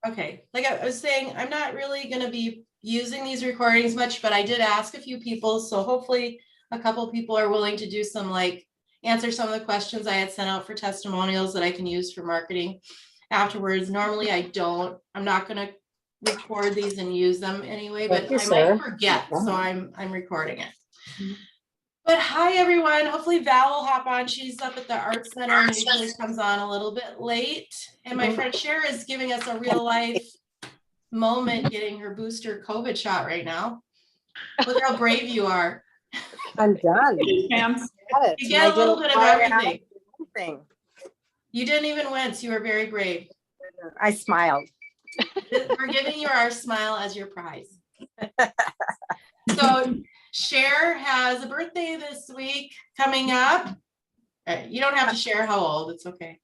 Okay, like I was saying, I'm not really going to be using these recordings much, but I did ask a few people, so hopefully a couple people are willing to do some answer some of the questions I had sent out for testimonials that I can use for marketing afterwards. Normally I'm not going to record these and use them anyway, but I might forget, so I'm recording it. But hi everyone, hopefully Val will hop on. She's up at the art center and usually comes on a little bit late. And my friend Cher is giving us a real life moment getting her booster COVID shot right now. Look how brave you are. I'm done. You get a little bit of everything. You didn't even wince, you were very brave. I smiled. We're giving you our smile as your prize. So Cher has a birthday this week coming up. You don't have to share how old, it's okay.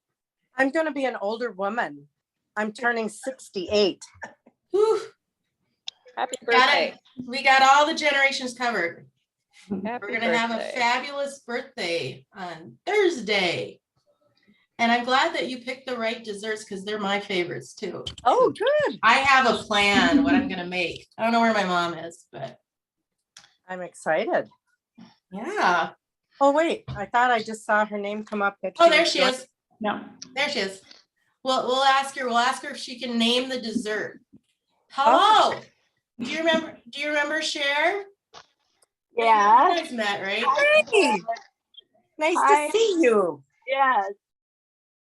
I'm going to be an older woman. I'm turning 68. Whew. Happy birthday. We got all the generations covered. Happy We're going to have a fabulous birthday on Thursday. And I'm glad that you picked the right desserts because they're my favorites too. Oh, good. I have a plan what I'm going to make. I don't know where my mom is, but I'm excited. Yeah. Oh, wait. I thought I just saw her name come up. Oh, there she is. No. There she is. Well, we'll ask her. We'll ask her if she can name the dessert. Hello. Do you remember Cher? Yeah. You guys met, right? Hey. Nice to see you. Yes.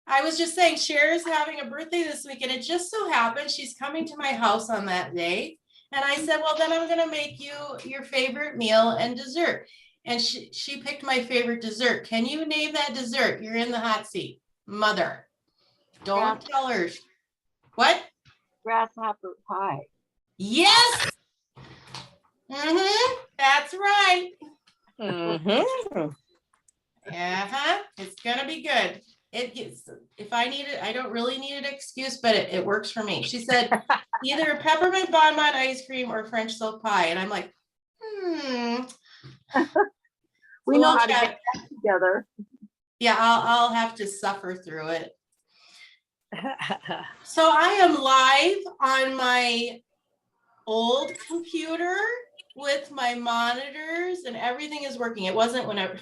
I was just saying Cher is having a birthday this week, and it just so happens she's coming to my house on that day. And I said, well, then I'm going to make you your favorite meal and dessert. And she picked my favorite dessert. Can you name that dessert? You're in the hot seat. Mother. Don't tell her. What? Grasshopper pie. Yes. That's right. It's going to be good. It gets, if I need it, I don't really need an excuse, but it works for me. She said either peppermint bonbon ice cream or French silk pie. And I'm like, We know how to get that together. Yeah, I'll have to suffer through it. So I am live on my old computer with my monitors and everything is working. It wasn't when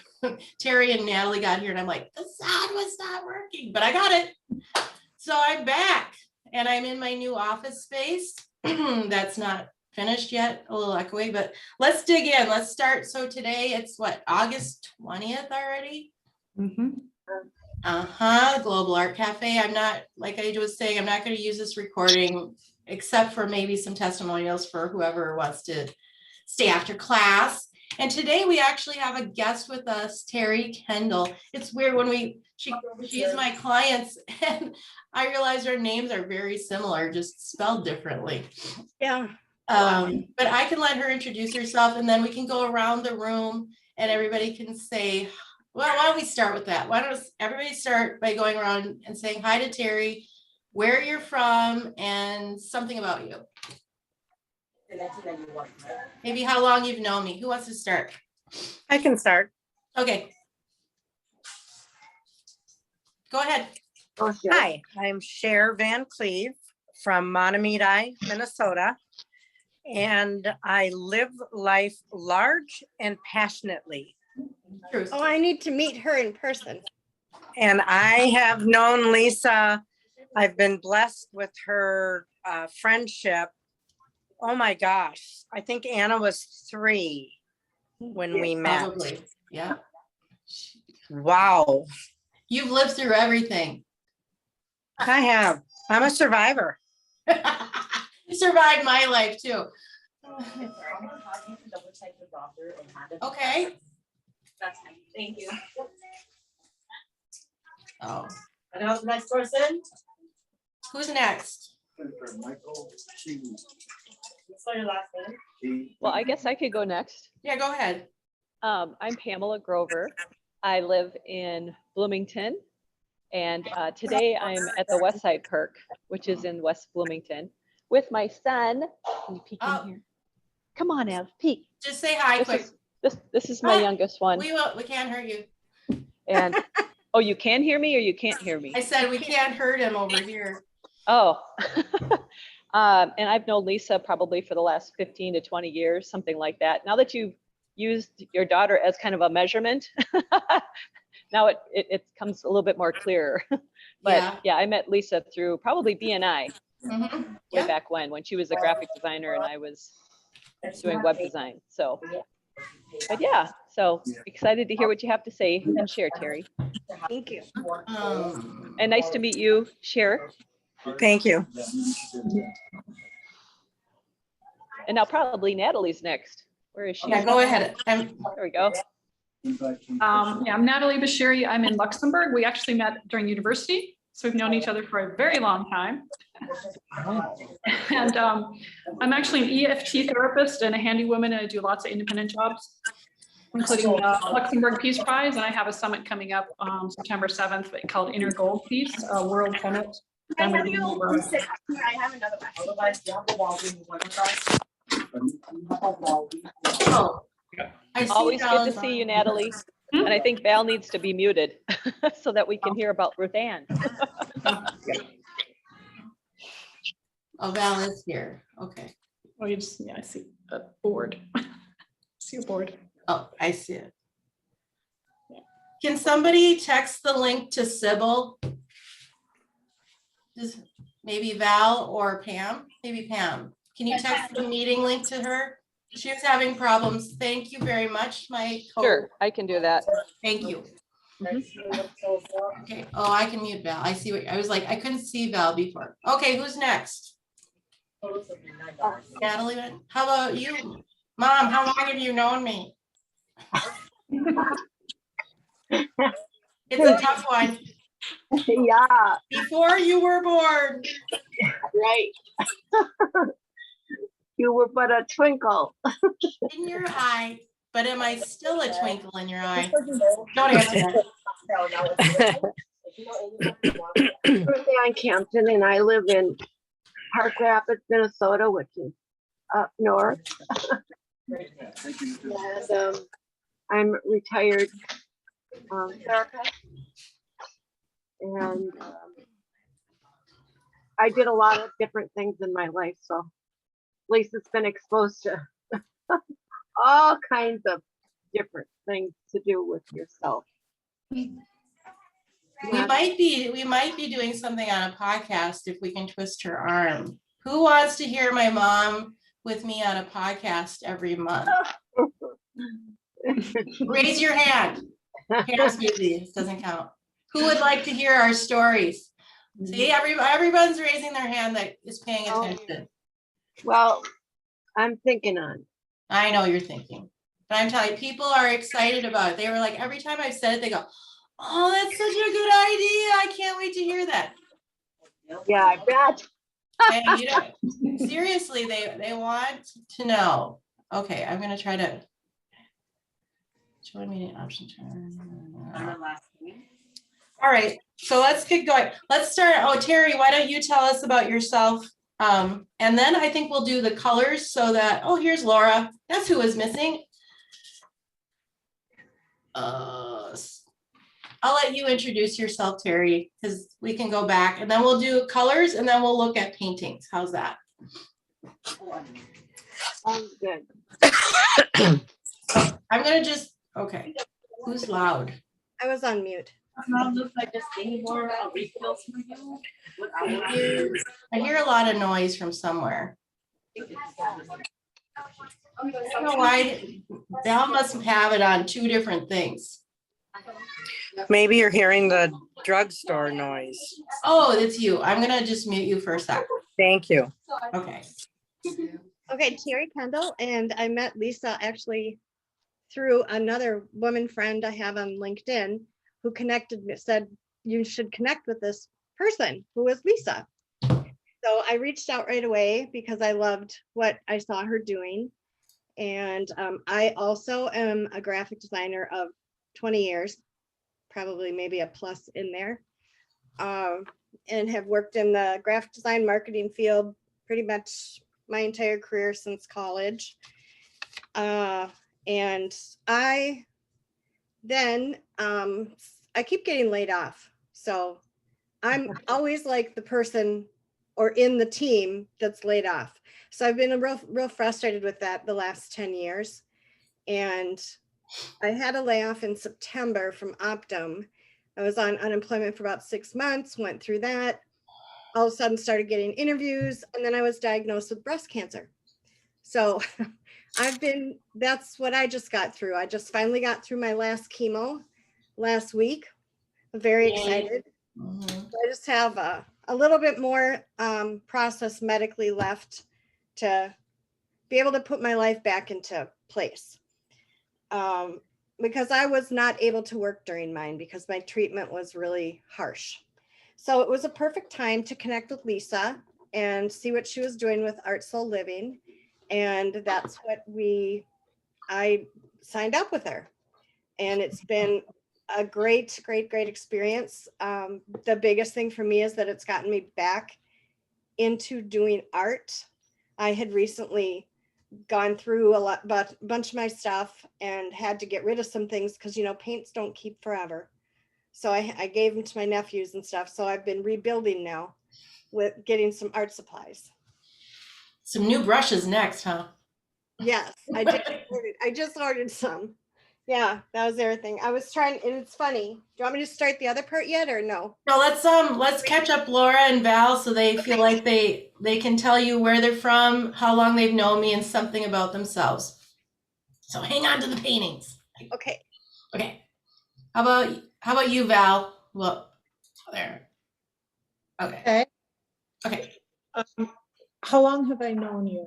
Terry and Natalie got here and I'm like, the sound was not working, but I got it. So I'm back and I'm in my new office space. That's not finished yet, a little echoey, but let's dig in. Let's start. So today it's what, August 20th already? Global Art Cafe. I'm not, like I was saying, I'm not going to use this recording except for maybe some testimonials for whoever wants to stay after class. And today we actually have a guest with us, Terry Kendall. It's weird when she's my clients and I realize our names are very similar, just spelled differently. Yeah. But I can let her introduce herself and then we can go around the room and everybody can say, well, why don't we start with that? Why don't everybody start by going around and saying hi to Terry, where you're from, and something about you. Maybe how long you've known me. Who wants to start? I can start. Okay. Go ahead. Hi, I'm Cher Van Cleve from Mahtomedi, Minnesota. And I live life large and passionately. Truth. Oh, I need to meet her in person. And I have known Lisa. I've been blessed with her friendship. Oh my gosh. I think Anna was 3 when we met. Probably. Yeah. Wow. You've lived through everything. I have. I'm a survivor. You survived my life too. Okay. That's fine. Thank you. Oh. Next person. Who's next? Well, I guess I could go next. Yeah, go ahead. I'm Pamela Grover. I live in Bloomington, and today I'm at the West Side Park, which is in West Bloomington, with my son. Can you peek in here? Come on, Ev, peek. Just say hi quick. This is my youngest one. We can't hurt you. And oh, you can hear me or you can't hear me? I said we can't hurt him over here. Oh. And I've known Lisa probably for the last 15 to 20 years, something like that. Now that you've used your daughter as kind of a measurement, now it comes a little bit more clear. But yeah, I met Lisa through probably BNI Mhm. way Yeah. back when she was a graphic designer and I was doing web design. So, but yeah, so excited to hear what you have to say and share, Terry. Thank you. And nice to meet you, Cher. Thank you. And now probably Natalie's next. Where is she? Yeah, go ahead. There we go. Yeah, I'm Natalie Bashiri. I'm in Luxembourg. We actually met during university, so we've known each other for a very long time. And I'm actually an EFT therapist and a handy woman, and I do lots of independent jobs, including the Luxembourg Peace Prize. And I have a summit coming up September 7th called Inner Gold Peace, a world summit. I'm gonna be over. I have another one. Oh, I see Always good to Val's see you, on. Natalie. And I think Val needs to be muted so that we can hear about Ruth Ann. Oh, Val is here. Okay. Oh, you just, yeah, I see a board. See a board. Oh, I see it. Can somebody text the link to Sybil? Just maybe Val or Pam? Maybe Pam. Can you text the meeting link to her? She was having problems. Thank you very much, my Sure, I can do that. Thank you. Mhm. Okay. Oh, I can mute Val. I see what I was like. I couldn't see Val before. Okay, who's next? Natalie, how about you? Mom, how long have you known me? It's a tough one. Yeah, Before you were born. right. You were but a twinkle. In your eye, but am I still a twinkle in your eye? Don't answer that. Birthday on Campton, and I live in Park Rapids, Minnesota, which is up north. And I'm retired therapist, and I did a lot of different things in my life, so Lisa's been exposed to all kinds of different things to do with yourself. We might be doing something on a podcast if we can twist her arm. Who wants to hear my mom with me on a podcast every month? Raise your hand. Pam's busy. This doesn't count. Who would like to hear our stories? See, everyone's raising their hand that is paying attention. Well, I'm thinking on. I know you're thinking, but I'm telling you, people are excited about it. They were like, every time I've said it, they go, "Oh, that's such a good idea. I can't wait to hear that." Yeah, I bet. Hey, you know, seriously, they want to know. Okay, I'm gonna try to join meeting option turn. All right, so let's get going. Let's start. Oh, Terry, why don't you tell us about yourself? And then I think we'll do the colors so that, oh, here's Laura. That's who was missing. I'll let you introduce yourself, Terry, because we can go back and then we'll do colors and then we'll look at paintings. How's that? Sounds good. I'm gonna just, okay. Who's loud? I was on mute. I hear a lot of noise from somewhere. I don't know why. Val must have it on two different things. Maybe you're hearing the drugstore noise. Oh, that's you. I'm gonna just mute you for a sec. Thank you. Okay. Okay, Terry Kendall, and I met Lisa actually through another woman friend I have on LinkedIn who connected me, said you should connect with this person who was Lisa. So I reached out right away because I loved what I saw her doing. And I also am a graphic designer of 20 years, probably maybe a plus in there, and have worked in the graphic design marketing field pretty much my entire career since college. And I keep getting laid off. So I'm always like the person or in the team that's laid off. So I've been real frustrated with that the last 10 years. And I had a layoff in September from Optum. I was on unemployment for about 6 months, went through that. All of a sudden started getting interviews, and then I was diagnosed with breast cancer. So that's what I just got through. I just finally got through my last chemo last week. I'm very excited. I just have a little bit more process medically left to be able to put my life back into place. Because I was not able to work during mine because my treatment was really harsh. So it was a perfect time to connect with Lisa and see what she was doing with Art Soul Living. And that's what I signed up with her. And it's been a great experience. The biggest thing for me is that it's gotten me back into doing art. I had recently gone through a bunch of my stuff and had to get rid of some things because, you know, paints don't keep forever. So I gave them to my nephews and stuff. So I've been rebuilding now with getting some art supplies. Some new brushes next, huh? Yes, I just ordered some. Yeah, that was everything. I was trying, and it's funny. Do you want me to start the other part yet or no? No, let's catch up Laura and Val so they feel like they can tell you where they're from, how long they've known me, and something about themselves. So hang on to the paintings. Okay. Okay. How about you, Val? Well, there. Okay. Okay. Okay. How long have I known you?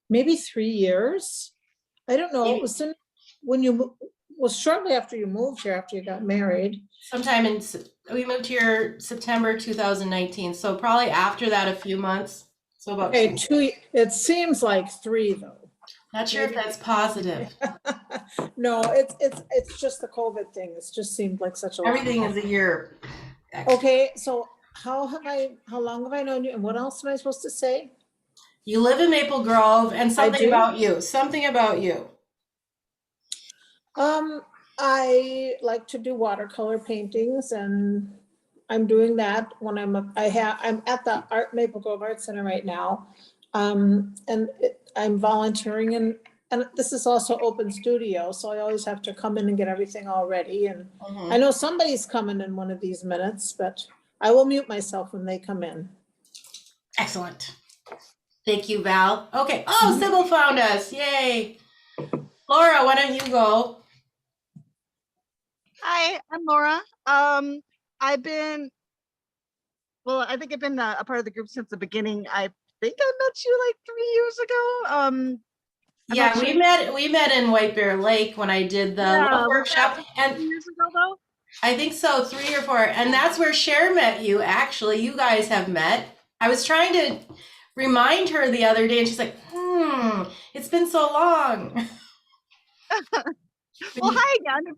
Maybe 3 years. I don't know. It was shortly after you moved here, after you got married. Sometime we moved here September 2019. So probably after that, a few months. So about Okay, 2. It seems like 3 though. Not sure if that's positive. No, it's just the COVID thing. It's just seemed like such a long Everything time. is a year. Extra. Okay, so how long have I known you, and what else am I supposed to say? You live in Maple Grove, and something do. about you. Something about you. I like to do watercolor paintings, and I'm doing that when I'm at the Maple Grove Art Center right now. And I'm volunteering, and this is also open studio, so I always have to come in and get everything all ready. And I know somebody's coming in one of these minutes, but I will mute myself when they come in. Excellent. Thank you, Val. Okay. Oh, Sybil found us. Yay. Laura, why don't you go? Hi, I'm Laura. I think I've been a part of the group since the beginning. I think I met you like 3 years ago. Yeah, we met in White Bear Lake when I did the love workshop. And 3 years ago though? I think so, 3 or 4. And that's where Cher met you, actually. You guys have met. I was trying to remind her the other day, and she's like, it's been so long. Well, hi again.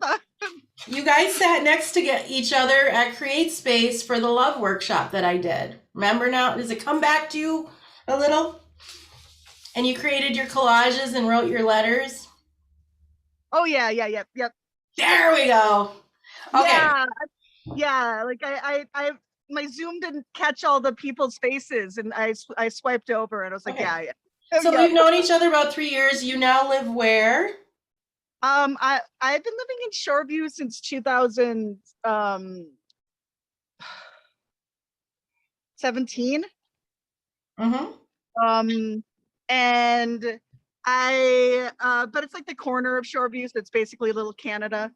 You guys sat next to each other at Create Space for the love workshop that I did. Remember now? Does it come back to you a little? And you created your collages and wrote your letters? Oh yeah, yep. There we go. Okay. Yeah, like I my Zoom didn't catch all the people's faces, and I swiped over, and I was like, Okay. yeah. So we've known each other about 3 years. You now live where? I've been living in Shoreview since 2017. And but it's like the corner of Shoreview, so it's basically Little Canada.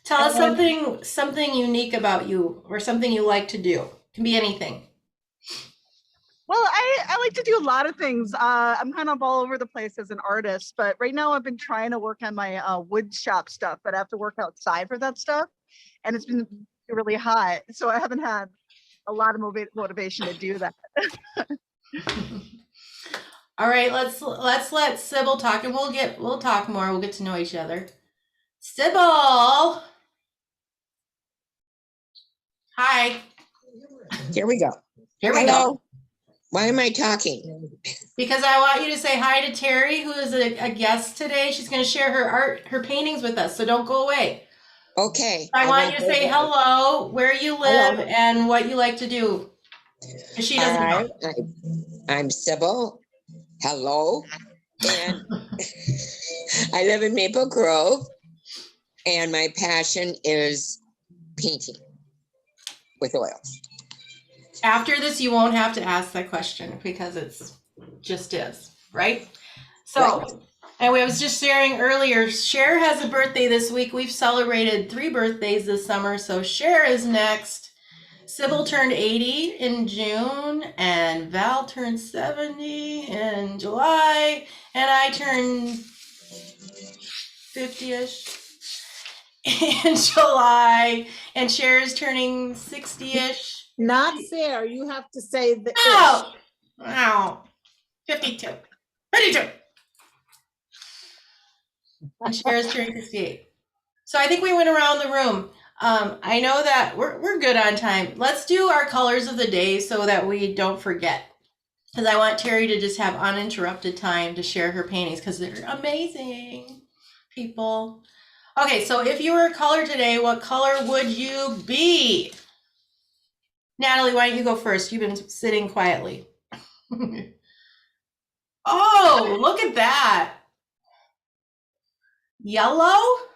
Tell us something unique about you, or something you like to do. It can be anything. Well, I like to do a lot of things. I'm kind of all over the place as an artist, but right now I've been trying to work on my wood shop stuff, but I have to work outside for that stuff, and it's been really hot, so I haven't had a lot of motivation to do that. All right, let's let Sybil talk, and we'll talk more. We'll get to know each other. Sybil. Hi. Here we go. Here we Hello. go. Why am I talking? Because I want you to say hi to Terry, who is a guest today. She's going to share her paintings with us, so don't go away. Okay. I want will you to go say there. hello, where you live, and what you like to do. 'Cause she doesn't All know. right. I'm Sybil. Hello. And I live in Maple Grove. And my passion is painting with oils. After this, you won't have to ask that question because it's just is, right? So, Right. and we was just sharing earlier, Cher has a birthday this week. We've celebrated 3 birthdays this summer. So Cher is next. Sybil turned 80 in June, and Val turned 70 in July, and I turned 50-ish in July, and Cher is turning 60-ish. Not fair. You have to say the ish. Oh, wow, 52, 52. And Cher is turning 68. So I think we went around the room. I know that we're good on time. Let's do our colors of the day so that we don't forget. Because I want Terry to just have uninterrupted time to share her paintings because they're amazing people. Okay, so if you were a color today, what color would you be? Natalie, why don't you go first? You've been sitting quietly. Oh, look at that. Yellow?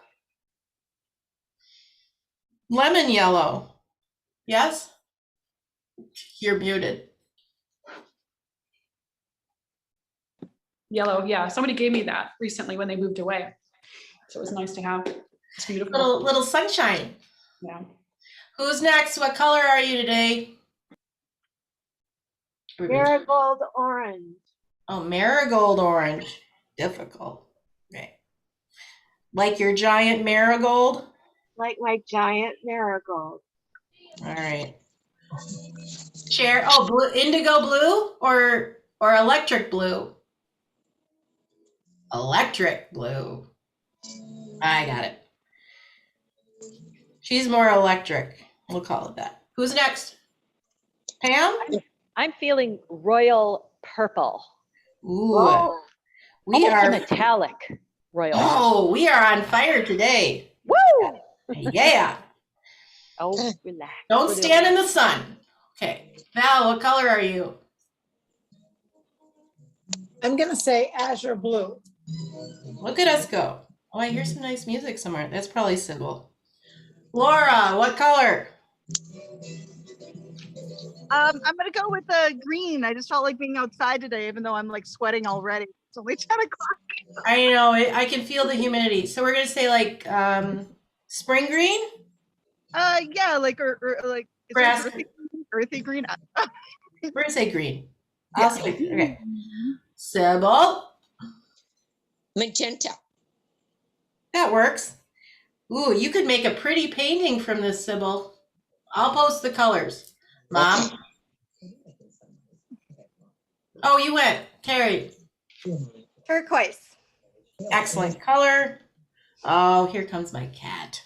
Lemon yellow. Yes? You're muted. Yellow, yeah. Somebody gave me that recently when they moved away. So it was nice to have. It's beautiful. Little sunshine. Yeah. Who's next? What color are you today? Marigold orange. Oh, marigold orange. Difficult. Okay. Like your giant marigold? Like my giant marigold. All right. Share. Oh, blue, indigo blue or electric blue? Electric blue. I got it. She's more electric. We'll call it that. Who's next? Pam? I'm feeling royal purple. Ooh. Oh, We Almost a are metallic royal. Oh, we are on fire today. Woo! Yeah. Oh, relax. Don't stand in the sun. Okay. Val, what color are you? I'm gonna say azure blue. Look at us go. Oh, I hear some nice music somewhere. That's probably Sybil. Laura, what color? I'm gonna go with the green. I just felt like being outside today, even though I'm like sweating already. It's only 10 o'clock. I know, I can feel the humidity. So we're going to say like spring green? Yeah, like or like is Grass. it earthy green? We're going to say green. I'll say, okay. Sybil, Magenta. that works. Ooh, you could make a pretty painting from this, Sybil. I'll post the colors. Mom? Okay. Oh, you went. Terry. Turquoise. Excellent color. Oh, here comes my cat.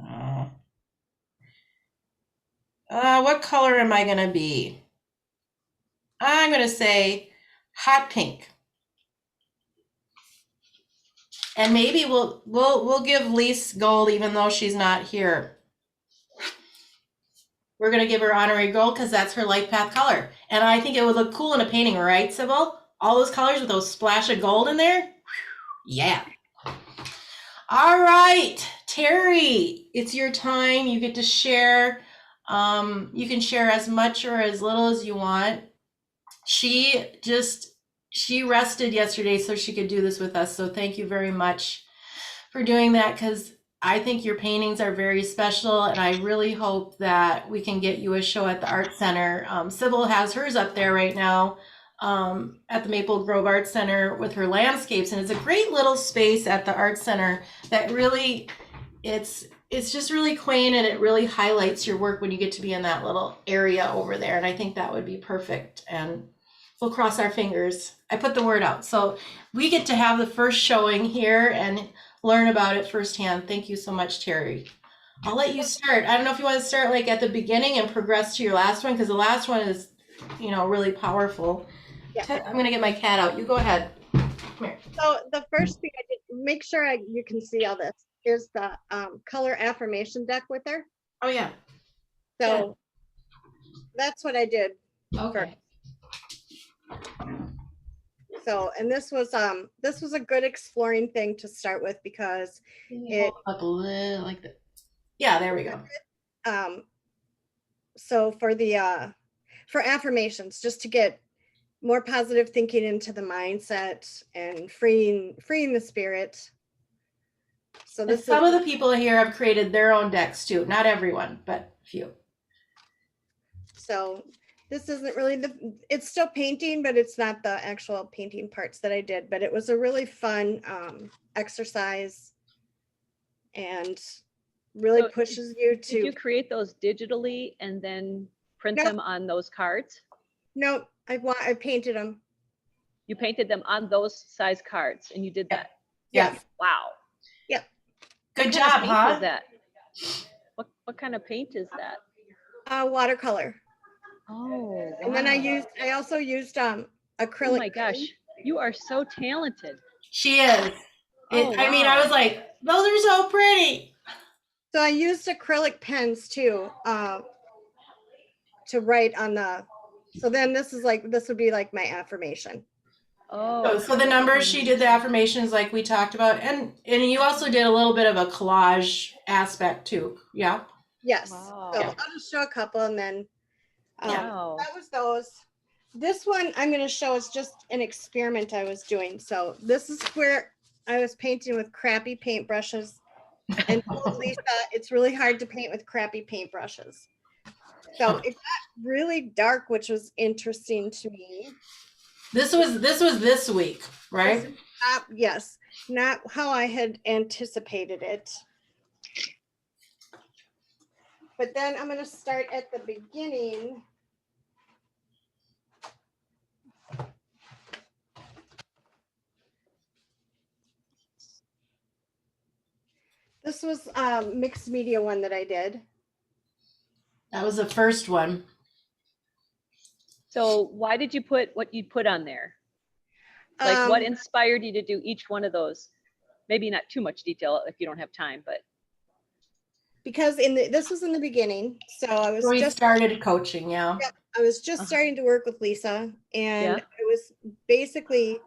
Oh. What color am I going to be? I'm going to say hot pink. And maybe we'll give Lise gold even though she's not here. We're going to give her honorary gold because that's her life path color. And I think it would look cool in a painting, right, Sybil? All those colors with those splash of gold in there? Yeah. All right, Terry, it's your time. You get to share. You can share as much or as little as you want. She rested yesterday so she could do this with us. So thank you very much for doing that because I think your paintings are very special and I really hope that we can get you a show at the Art Center. Sybil has hers up there right now at the Maple Grove Art Center with her landscapes, and it's a great little space at the Art Center that really, it's just really quaint and it really highlights your work when you get to be in that little area over there, and I think that would be perfect, and we'll cross our fingers. I put the word out. So we get to have the first showing here and learn about it firsthand. Thank you so much, Terry. I'll let you start. I don't know if you want to start like at the beginning and progress to your last one because the last one is, really powerful. Yeah. I'm going to get my cat out. You go ahead. Come here. So the first thing I did, make sure you can see all this. is the color affirmation deck with her. Oh, yeah. So that's what I did. Okay. So, and this was a good exploring thing to start with because it Up a little like that. Yeah, there we go. So for affirmations, just to get more positive thinking into the mindset and freeing the spirit. So And this some is of the people here have created their own decks too. Not everyone, but a few. so this isn't really it's still painting, but it's not the actual painting parts that I did, but it was a really fun exercise and really So pushes you Did you to create those digitally and then print Nope. them on those cards? no, I painted them. You painted them on those size cards and you did that? Yeah. Wow. Good What kind of job, paint huh? is that? What kind of paint is that? Watercolor. Oh, And then wow. I also used acrylic. Oh my pen. gosh, you are so talented. She is. Oh, I mean, I wow. was like, those are so pretty. So I used acrylic pens too, to write on the, so then this would be like my affirmation. Oh, So the numbers, she did the affirmations like we talked about. And you also did a little bit of a collage aspect too. Yeah. Yes. Wow. So I'll just show a couple and then, Wow. that was those. This one I'm going to show is just an experiment I was doing. So this is where I was painting with crappy paintbrushes and told Lisa it's really hard to paint with crappy paintbrushes. So it got really dark, which was interesting to me. This was this week, right? Yes, not how I had anticipated it. But then I'm going to start at the beginning. This was mixed media one that I did. That was the first one. So why did you put what you put on there? Like what Um, inspired you to do each one of those? Maybe not too much detail if you don't have time, but. Because this was in the beginning, so I was We just started coaching, yeah. I was just Uh-huh. starting to work with Lisa, and Yeah. I was basically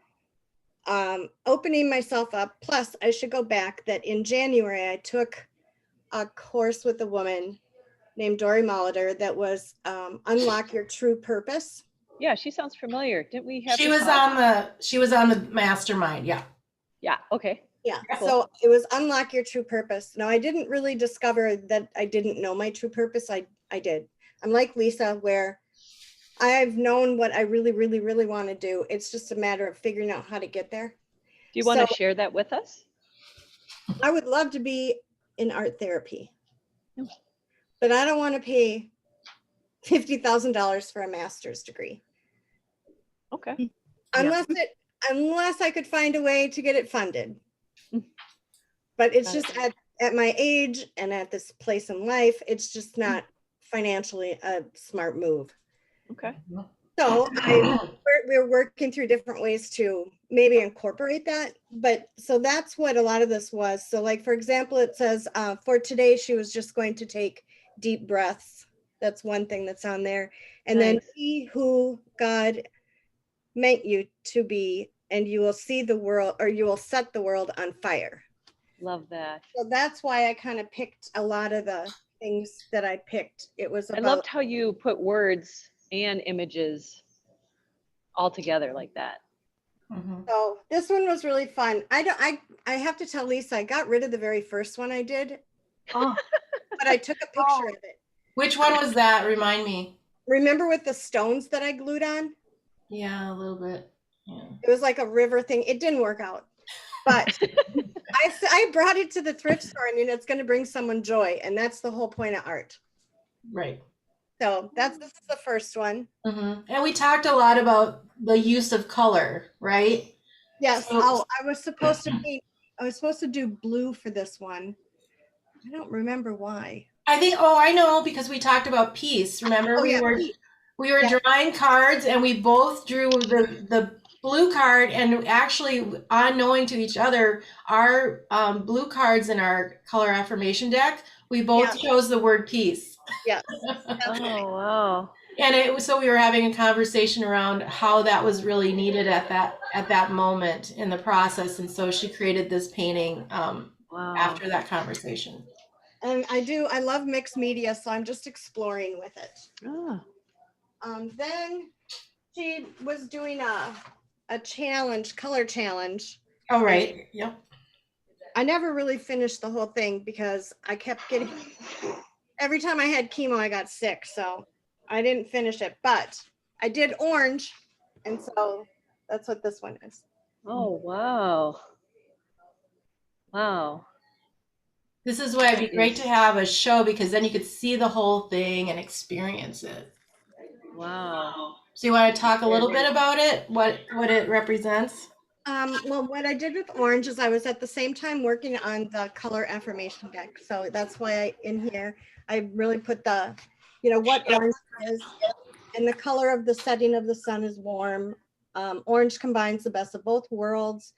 opening myself up. Plus, I should go back that in January I took a course with a woman named Dory Molitor that was Unlock Your True Purpose. Yeah, she sounds familiar. Didn't we have? She this was talk? on the mastermind, yeah. Yeah, okay. Yeah, Cool. so it was Unlock Your True Purpose. Now, I didn't really discover that I didn't know my true purpose. I did. I'm like Lisa, where I've known what I really, really, really want to do. It's just a matter of figuring out how to get there. Do you want So to share that with us? I would love to be in art therapy, Mm. but I don't want to pay $50,000 for a master's degree. Okay. Unless I could find a way to get it funded. Mm. But it's just at my age and at this place in life, it's just not financially a smart move. Okay. So we're working through different ways to maybe incorporate that. But so that's what a lot of this was. So like, for example, it says for today, she was just going to take deep breaths. That's one thing that's on there. And then Nice. be who God meant you to be, and you will see the world, or you will set the world on fire. Love that. So that's why I kind of picked a lot of the things that I picked. It was I about, loved how you put words and images all together like that. Mhm. so this one was really fun. I have to tell Lisa, I got rid of the very first one I did, Oh, but I took a picture of it. which one was that? Remind me. Remember with the stones that I glued on? Yeah, a little bit. Yeah. It was like a river thing. It didn't work out, but I brought it to the thrift store. I mean, it's going to bring someone joy, and that's the whole point of art. Right. So this is the first one. Mm-hmm. And we talked a lot about the use of color, right? Yes. So- Oh, I was supposed to do blue for this one. I don't remember why. I think, I know, because we talked about peace. Remember, Oh, yeah, we were Yeah. drawing cards and we both drew the blue card, and actually unknowing to each other, our blue cards in our color affirmation deck, we both chose the word peace. Yeah. Oh, wow. And it was, so we were having a conversation around how that was really needed at that moment in the process. And so she created this painting Wow. after that conversation. And I love mixed media, so I'm just exploring with it. Oh, Then she was doing a challenge, color challenge. Oh, right. Yep. I never really finished the whole thing because I kept getting, every time I had chemo, I got sick. So I didn't finish it, but I did orange. And so that's what this one is. oh, wow. Wow. This is why it'd be great to have a show, because then you could see the whole thing and experience it. Wow. So you want to talk a little bit about it, what it represents? Well, what I did with orange is I was at the same time working on the color affirmation deck. So that's why in here, I really put the, what orange is. And the color of the setting of the sun is warm. Orange combines the best of both worlds,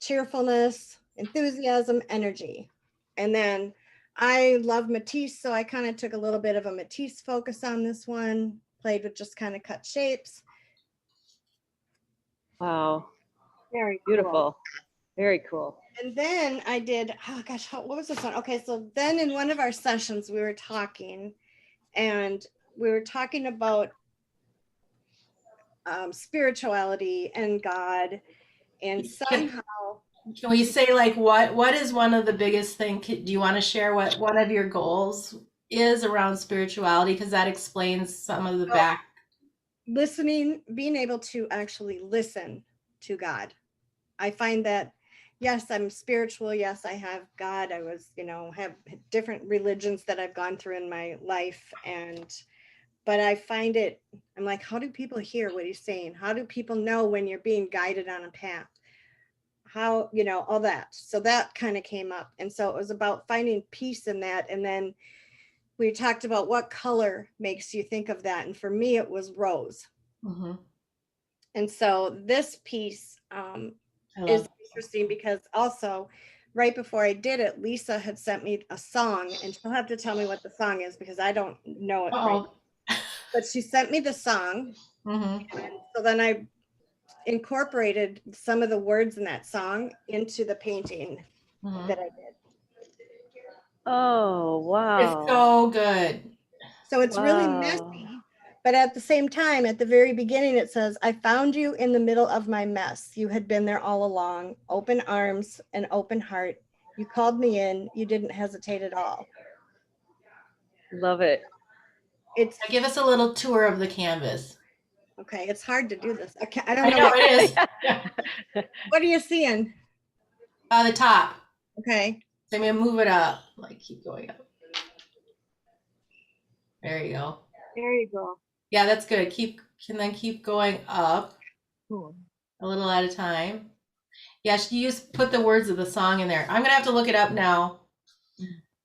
cheerfulness, enthusiasm, energy. And then I love Matisse, so I kind of took a little bit of a Matisse focus on this one, played with just kind of cut shapes. Wow. Very Beautiful. Very cool. And then I did, oh gosh, what was this one? Okay, so then in one of our sessions, we were talking about spirituality and God, and somehow. Can we say, like, what is one of the biggest thing? Do you want to share what one of your goals is around spirituality? Because that explains some of the back. Listening, being able to actually listen to God. I find that, yes, I'm spiritual. Yes, I have God. I was, have different religions that I've gone through in my life. But I find it, I'm like, how do people hear what he's saying? How do people know when you're being guided on a path? How, all that. So that kind of came up. And so it was about finding peace in that. And then we talked about what color makes you think of that. And for me, it was rose. Mm-hmm. And so this piece is interesting because also right before I did it, Lisa had sent me a song, and she'll have to tell me what the song is because I don't know it. Right. But she sent me the song. Mm-hmm. And so then I incorporated some of the words in that song into the painting that I did. Oh, wow. It's so good. So it's really messy, but at the same time, at the very beginning, it says, I found you in the middle of my mess. You had been there all along, open arms and open heart. You called me in. You didn't hesitate at all. Love it. Give us a little tour of the canvas. Okay, it's hard to do this. I don't know. It is. What are you seeing? The top. Okay. So I'm gonna move it up. Like, keep going up. There you go. There you go. Yeah, that's good. Keep going up. Cool. A little at a time. Yeah, you just put the words of the song in there. I'm gonna have to look it up now.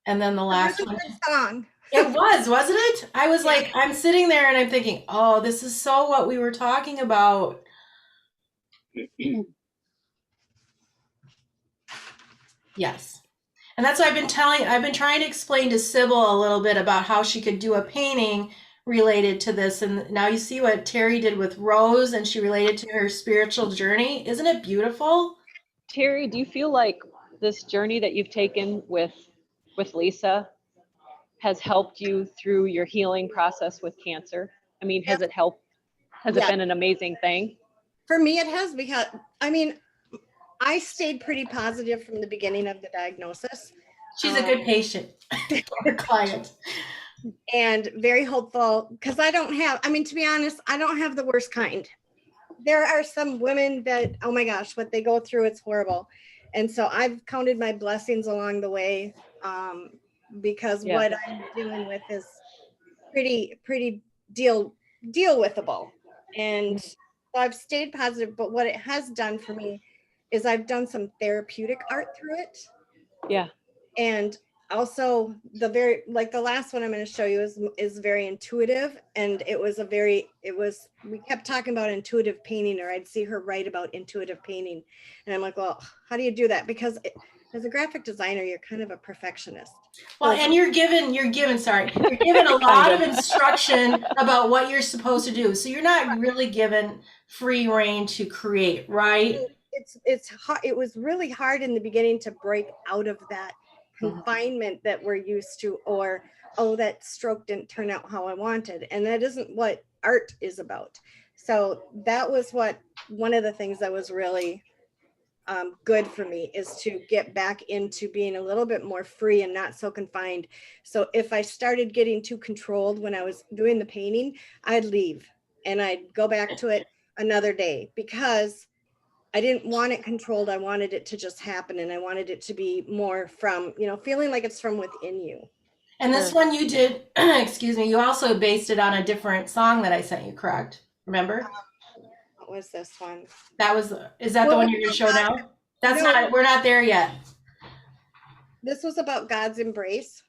And then the last one. Good song. It was, wasn't it? I was like, I'm sitting there and I'm thinking, oh, this is so what we were talking about. Yes. And that's what I've been trying to explain to Sybil a little bit about how she could do a painting related to this. And now you see what Terry did with Rose, and she related to her spiritual journey. Isn't it beautiful? Terry, do you feel like this journey that you've taken with Lisa has helped you through your healing process with cancer? I mean, has it helped? Has it been an amazing thing? For me, it has, because, I stayed pretty positive from the beginning of the diagnosis. She's a good patient or client. And very hopeful, because I don't have, to be honest, I don't have the worst kind. There are some women that, oh my gosh, what they go through, it's horrible. And so I've counted my blessings along the way, because what I'm dealing with is pretty deal withable. And so I've stayed positive, but what it has done for me is I've done some therapeutic art through it. Yeah. And also like the last one I'm going to show you is very intuitive. And we kept talking about intuitive painting, or I'd see her write about intuitive painting. And I'm like, well, how do you do that? Because as a graphic designer, you're kind of a perfectionist. Well, and you're given a lot of instruction about what you're supposed to do. So you're not really given free reign to create, right? It's hard. It was really hard in the beginning to break out of that Mhm. confinement that we're used to, or, oh, that stroke didn't turn out how I wanted. And that isn't what art is about. So that was one of the things that was really good for me, is to get back into being a little bit more free and not so confined. So if I started getting too controlled when I was doing the painting, I'd leave and I'd go back to it another day, because I didn't want it controlled. I wanted it to just happen, and I wanted it to be more from, feeling like it's from within you. And this one you did, excuse me, you also based it on a different song that I sent you, correct? Remember? What was this one? Is that the one you're going to show now? We're not there yet. This was about God's embrace.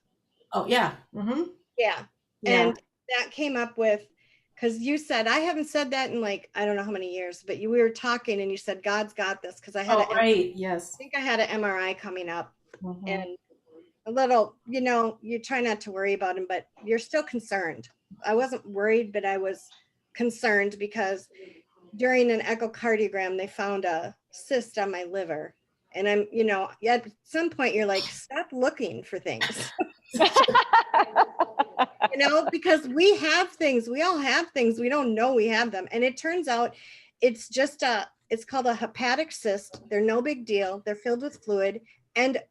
Oh, yeah. Mm-hmm. Yeah. And that came up with, because you said, I haven't said that in like, I don't know how many years, but we were talking and you said, God's got this. Because I had yes. I think I had an MRI coming up, Mm-hmm. and a little, you try not to worry about him, but you're still concerned. I wasn't worried, but I was concerned because during an echocardiogram, they found a cyst on my liver. And I'm, at some point you're like, stop looking for things. Because we have things, we all have things, we don't know we have them. And it turns out it's just it's called a hepatic cyst. They're no big deal. They're filled with fluid, and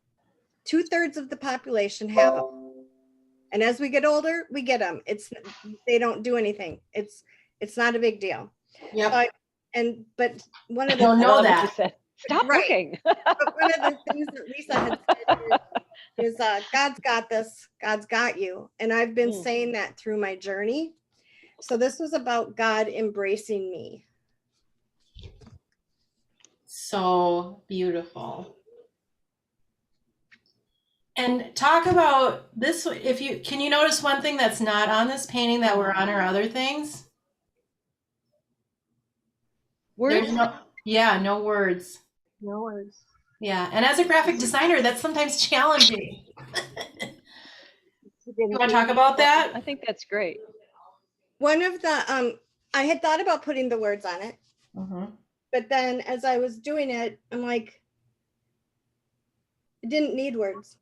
2/3 of the population have them. And as we get older, we get them. They don't do anything. It's not a big deal. Yep. But one of the don't know that. You said, stop looking. But one of the things that Lisa had said is God's got this, God's got you. And I've been saying that through my journey. So this was about God embracing me. So beautiful. And talk about this. Can you notice one thing that's not on this painting that were on our other things? Words? No words. No words. Yeah, and as a graphic designer, that's sometimes challenging. You want to talk about that? I think that's great. One of the, I had thought about putting the words on it, but then as I was doing it, I'm like, it didn't need words.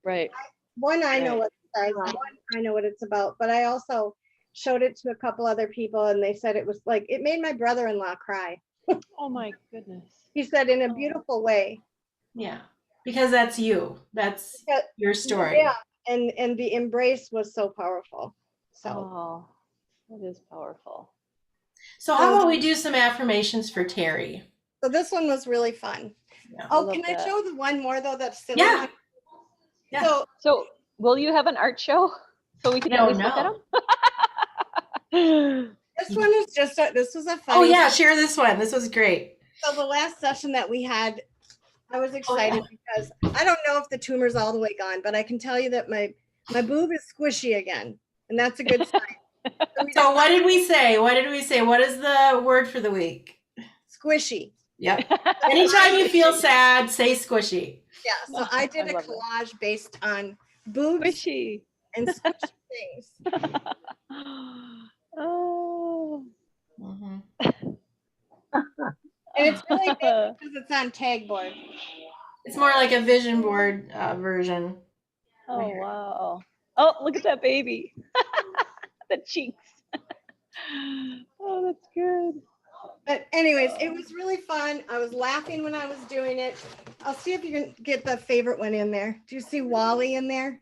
Right. One, I know what it says. One, I know what it's about, but I also showed it to a couple other people, and they said it was like, it made my brother-in-law cry. Oh my goodness. He said in a beautiful way. Yeah, because that's you. That's your story. Yeah, and the embrace was so powerful. So that is powerful. So how about we do some affirmations for Terry? So this one was really fun. Yeah, can I show the one more though that's silly? Yeah. So will you have an art show so we can at least look at them? This one is this was a fun. Oh yeah, share this one. This was great. So the last session that we had, I was excited because I don't know if the tumor's all the way gone, but I can tell you that my boob is squishy again, and that's a good sign. So what did we say? What is the word for the week? Squishy. Yep. Anytime you feel sad, say squishy. Yeah. So I did a collage based on boobs Squishy. and squishy things. Oh. And it's really big because it's on tag board. It's more like a vision board version. Oh, wow. Oh, look at that baby. The cheeks. Oh, that's good. But anyways, it was really fun. I was laughing when I was doing it. I'll see if you can get the favorite one in there. Do you see Wally in there?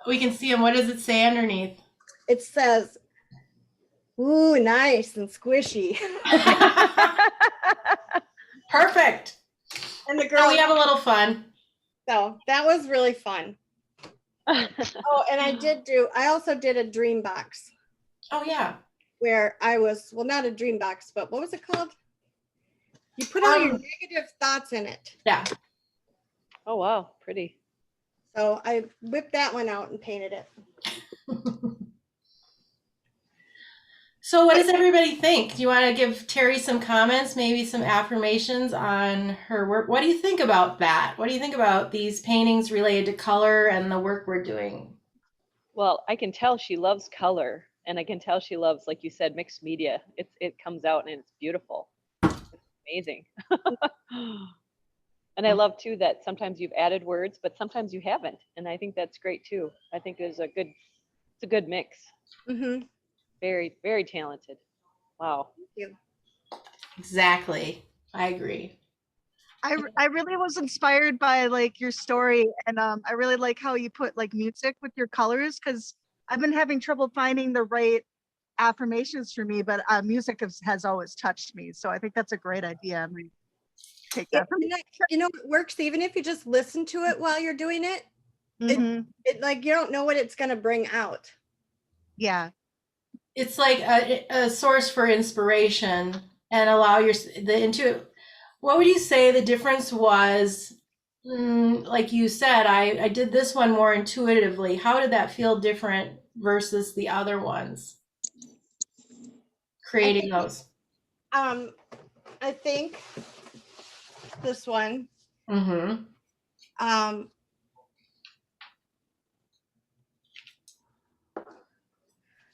We can see him. What does it say underneath? It says, ooh, nice and squishy. Perfect. And the girl, we have a little fun. So that was really fun. Oh, and I also did a dream box. Oh yeah. Where I was, well, not a dream box, but what was it called? You put all your negative thoughts in it. Yeah. Oh, wow, pretty. So I whipped that one out and painted it. So what does everybody think? Do you want to give Terry some comments, maybe some affirmations on her work? What do you think about that? What do you think about these paintings related to color and the work we're doing? Well, I can tell she loves color, and I can tell she loves, like you said, mixed media. It comes out and it's beautiful. It's amazing. And I love too that sometimes you've added words, but sometimes you haven't, and I think that's great too. I think it's a good mix. Mm-hmm. Very, very talented. Wow. Exactly. I agree. I really was inspired by like your story, and I really like how you put like music with your colors, because I've been having trouble finding the right affirmations for me, but music has always touched me. So I think that's a great idea. I'm gonna take that from You know, it works even if you just listen to it while you're doing it. Mhm. It like you don't know what it's gonna bring out. Yeah. It's like a source for inspiration and allow the intuitive. What would you say the difference was? Like you said, I did this one more intuitively. How did that feel different versus the other ones? Creating those. I think this one, Mm-hmm.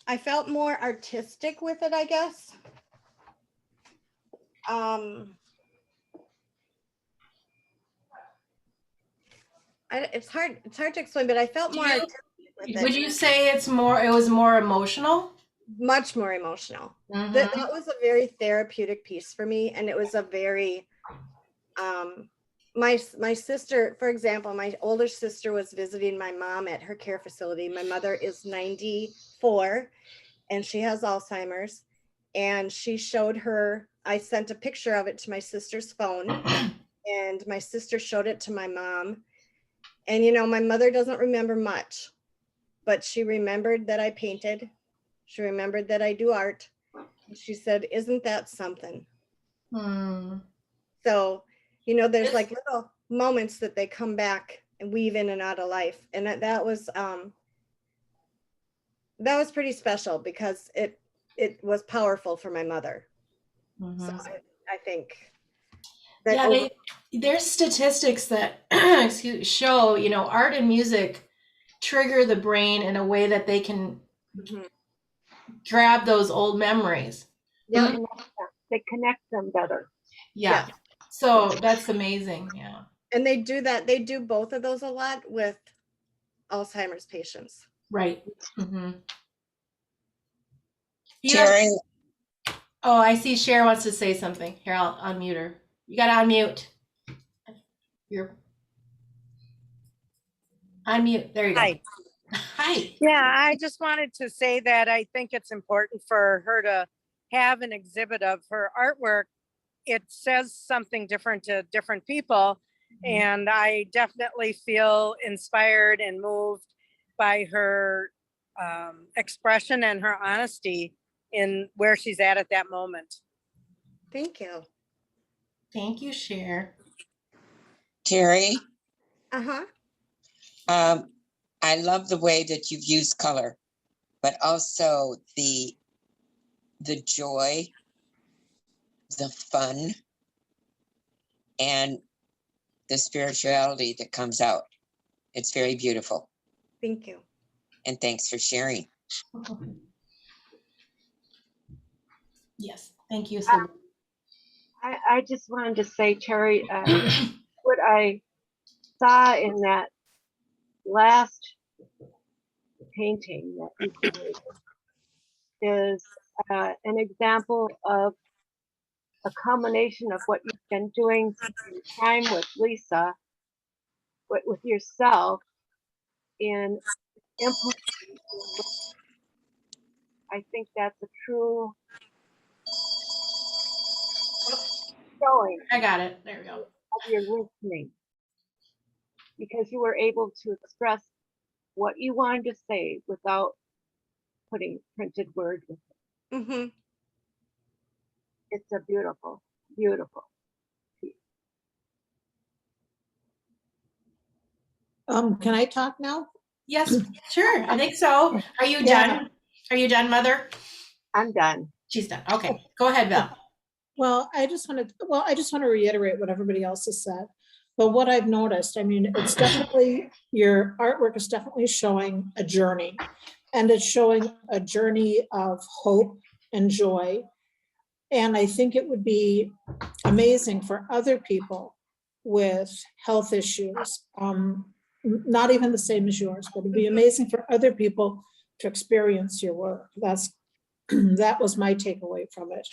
I felt more artistic with it, I guess. It's hard to explain, but I felt more artistic with Would it. you say it was more emotional? Much more emotional. Mm-hmm. That was a very therapeutic piece for me, and it was a very my sister, for example, my older sister was visiting my mom at her care facility. My mother is 94 and she has Alzheimer's, and she showed her, I sent a picture of it to my sister's phone, and my sister showed it to my mom. And you know, my mother doesn't remember much, but she remembered that I painted. She remembered that I do art. She said, "Isn't that something?" So, you know, there's like little moments that they come back and weave in and out of life. And that was pretty special because it was powerful for my mother. So I think that Yeah, there's statistics that show, art and music trigger the brain in a way that they can grab those old memories. Yeah, and they connect them better. Yeah. So that's amazing. Yeah. And they do that. They do both of those a lot with Alzheimer's patients. Right. Mm-hmm. Terry, Oh, I see Cher wants to say something. Here, I'll unmute her. You got to unmute. You're unmute. There you go. Hi. Hi. Yeah, I just wanted to say that I think it's important for her to have an exhibit of her artwork. It says something different to different people. And I definitely feel inspired and moved by her expression and her honesty in where she's at that moment. Thank you. Thank you, Cher. Terry, Uh-huh. I love the way that you've used color, but also the joy, the fun, and the spirituality that comes out. It's very beautiful. Thank you. And thanks for sharing. Yes. Thank you. So I just wanted to say, Terry, what I saw in that last painting that you created is an example of a combination of what you've been doing in time with Lisa, with yourself, in implementing. I think that's a true showing I got it. There we go. of your listening, because you were able to express what you wanted to say without putting printed words with it. Mm-hmm. It's a beautiful, beautiful piece. Can I talk now? Yes, sure. I think so. Are you Yeah. done? Are you done, Mother? I'm done. She's done. Okay, go ahead, Val. Well, I just want to reiterate what everybody else has said. But what I've noticed, I mean, it's definitely, your artwork is definitely showing a journey. And it's showing a journey of hope and joy. And I think it would be amazing for other people with health issues, not even the same as yours, but it'd be amazing for other people to experience your work. That was my takeaway from it.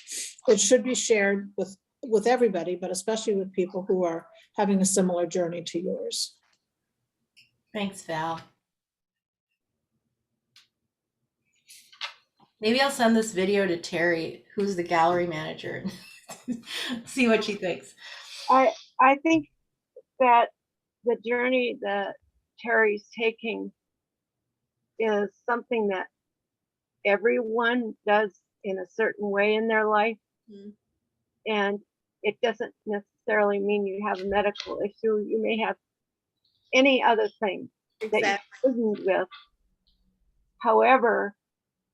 It should be shared with everybody, but especially with people who are having a similar journey to yours. Thanks, Val. Maybe I'll send this video to Terry, who's the gallery manager, and see what she thinks. I think that the journey that Terry's taking is something that everyone does in a certain way in their life. Mhm. And it doesn't necessarily mean you have a medical issue. You may have any other thing that you're Exactly. burdened with. However,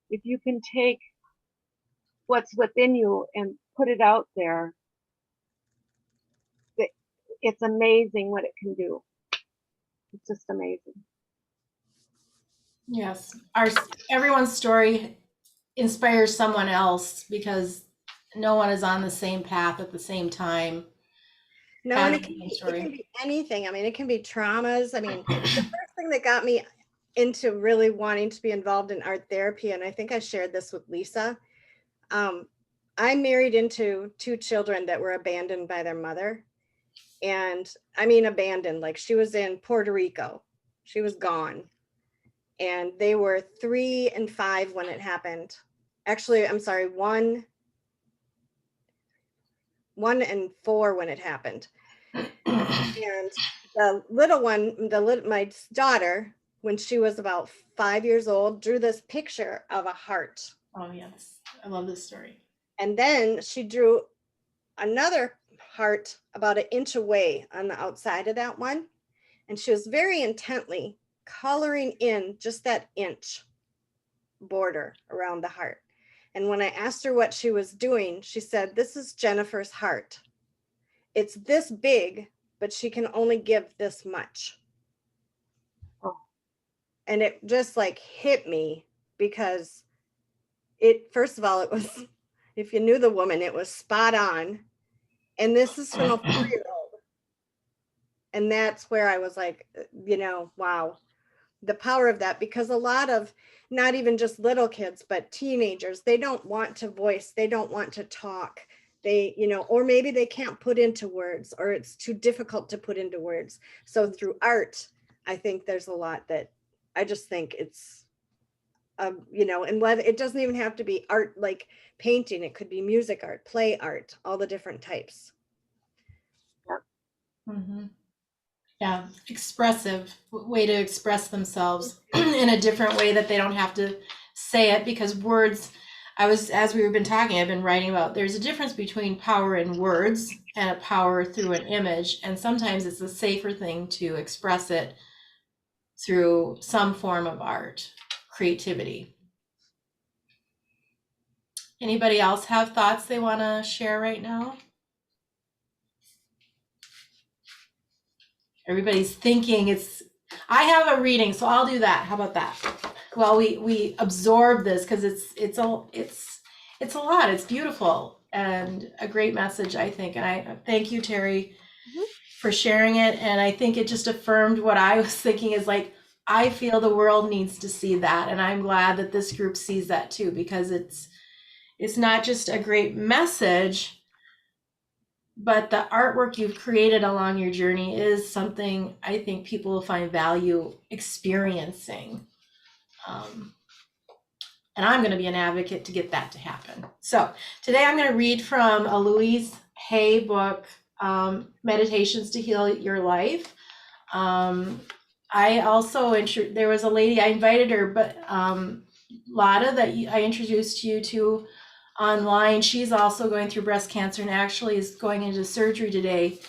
if you can take what's within you and put it out there, it's amazing what it can do. It's just amazing. Yes, everyone's story inspires someone else because no one is on the same path at the same time. No, and Has it the same can story. be anything. I mean, it can be traumas. I mean, the first thing that got me into really wanting to be involved in art therapy, and I think I shared this with Lisa. I married into 2 children that were abandoned by their mother. And I mean, abandoned, like she was in Puerto Rico. She was gone. And they were 3 and 5 when it happened. Actually, I'm sorry, 1 and 4 when it happened. And the little one, my daughter, when she was about 5 years old, drew this picture of a heart. Oh yes, I love this story. And then she drew another heart about 1 inch away on the outside of that one. And she was very intently coloring in just that inch border around the heart. And when I asked her what she was doing, she said, "This is Jennifer's heart. It's this big, but she can only give this much." Oh. And it just like hit me because first of all, it was, if you knew the woman, it was spot on. And this is from a 4-year-old. And that's where I was like, wow, the power of that, because a lot of, not even just little kids, but teenagers, they don't want to voice, they don't want to talk. They, or maybe they can't put into words, or it's too difficult to put into words. So through art, I think there's a lot that I just think it's, and whether it doesn't even have to be art like painting, it could be music art, play art, all the different types. Mm-hmm. Yeah, expressive way to express themselves in a different way that they don't have to say it, because words, as we've been talking, I've been writing about, there's a difference between power in words and a power through an image. And sometimes it's a safer thing to express it through some form of art, creativity. Anybody else have thoughts they want to share right now? Everybody's thinking I have a reading, so I'll do that. How about that? Well, we absorb this because it's a lot. It's beautiful and a great message, I think. And I thank you, Terry, for sharing it. And I think it just affirmed what I was thinking, is like, I feel the world needs to see that. And I'm glad that this group sees that too, because it's not just a great message, but the artwork you've created along your journey is something I think people will find value experiencing. And I'm going to be an advocate to get that to happen. So today I'm going to read from a Louise Hay book, Meditations to Heal Your Life. I also, there was a lady, I invited her, but Lotta, that I introduced you to online, she's also going through breast cancer and actually is going into surgery today.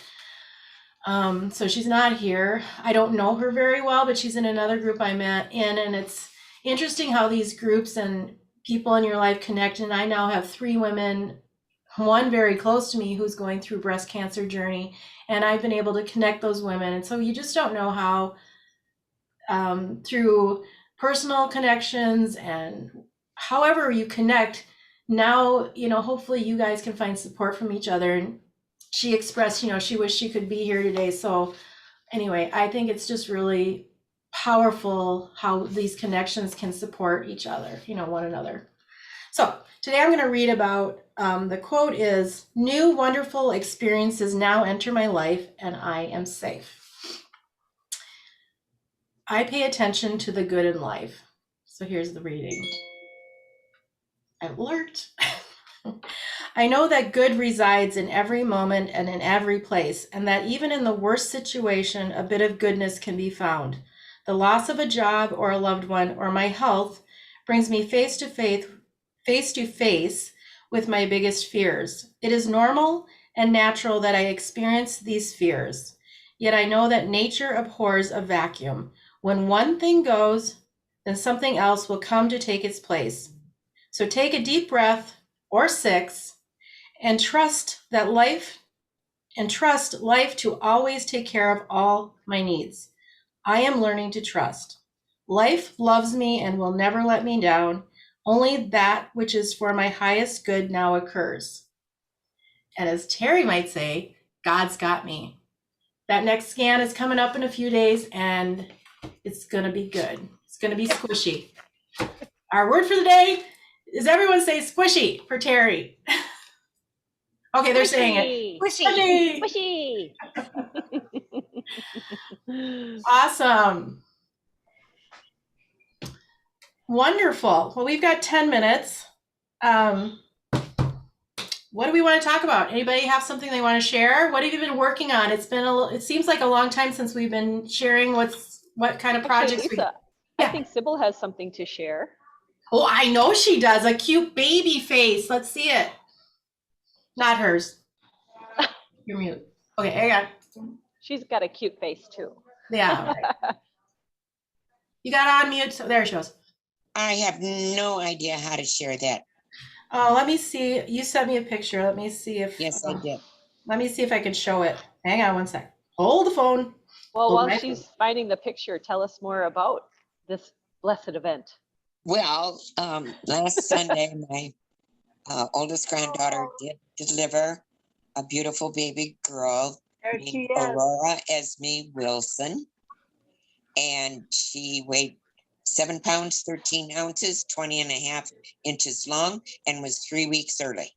So she's not here. I don't know her very well, but she's in another group I'm in, and it's interesting how these groups and people in your life connect. And I now have 3 women, one very close to me who's going through breast cancer journey, and I've been able to connect those women. And so you just don't know how through personal connections and however you connect now, hopefully you guys can find support from each other. And she expressed, she wished she could be here today. So anyway, I think it's just really powerful how these connections can support each other, one another. So today I'm going to read about, the quote is, "New wonderful experiences now enter my life and I am safe. I pay attention to the good in life." So here's the reading. Alert. "I know that good resides in every moment and in every place, and that even in the worst situation, a bit of goodness can be found. The loss of a job or a loved one or my health brings me face to face with my biggest fears. It is normal and natural that I experience these fears. Yet I know that nature abhors a vacuum. When one thing goes, then something else will come to take its place. So take a deep breath or 6 and trust life to always take care of all my needs. I am learning to trust. Life loves me and will never let me down. Only that which is for my highest good now occurs." And as Terry might say, God's got me. That next scan is coming up in a few days, and it's going to be good. It's going to be squishy. Our word for the day is, everyone say squishy for Terry. Okay, they're saying it. Squishy. Squishy. Awesome. Wonderful. Well, we've got 10 minutes. What do we want to talk about? Anybody have something they want to share? What have you been working on? It seems like a long time since we've been sharing what kind of projects. Actually, Lisa, I think Sybil has something to share. Oh, I know she does. A cute baby face. Let's see it. Not hers. You're mute. Okay, hang on. She's got a cute face too. Yeah. Right. You got on mute. So there she goes. I have no idea how to share that. Oh, let me see. You sent me a picture. Let me see if. Yes, I did. Let me see if I can show it. Hang on one sec. Hold the phone. Well, while she's finding the picture, tell us more about this blessed event. Well, last Sunday, my oldest granddaughter did deliver a beautiful baby girl There she named is. Aurora Esme Wilson. And she weighed 7 pounds, 13 ounces, 20 and a half inches long, and was 3 weeks early.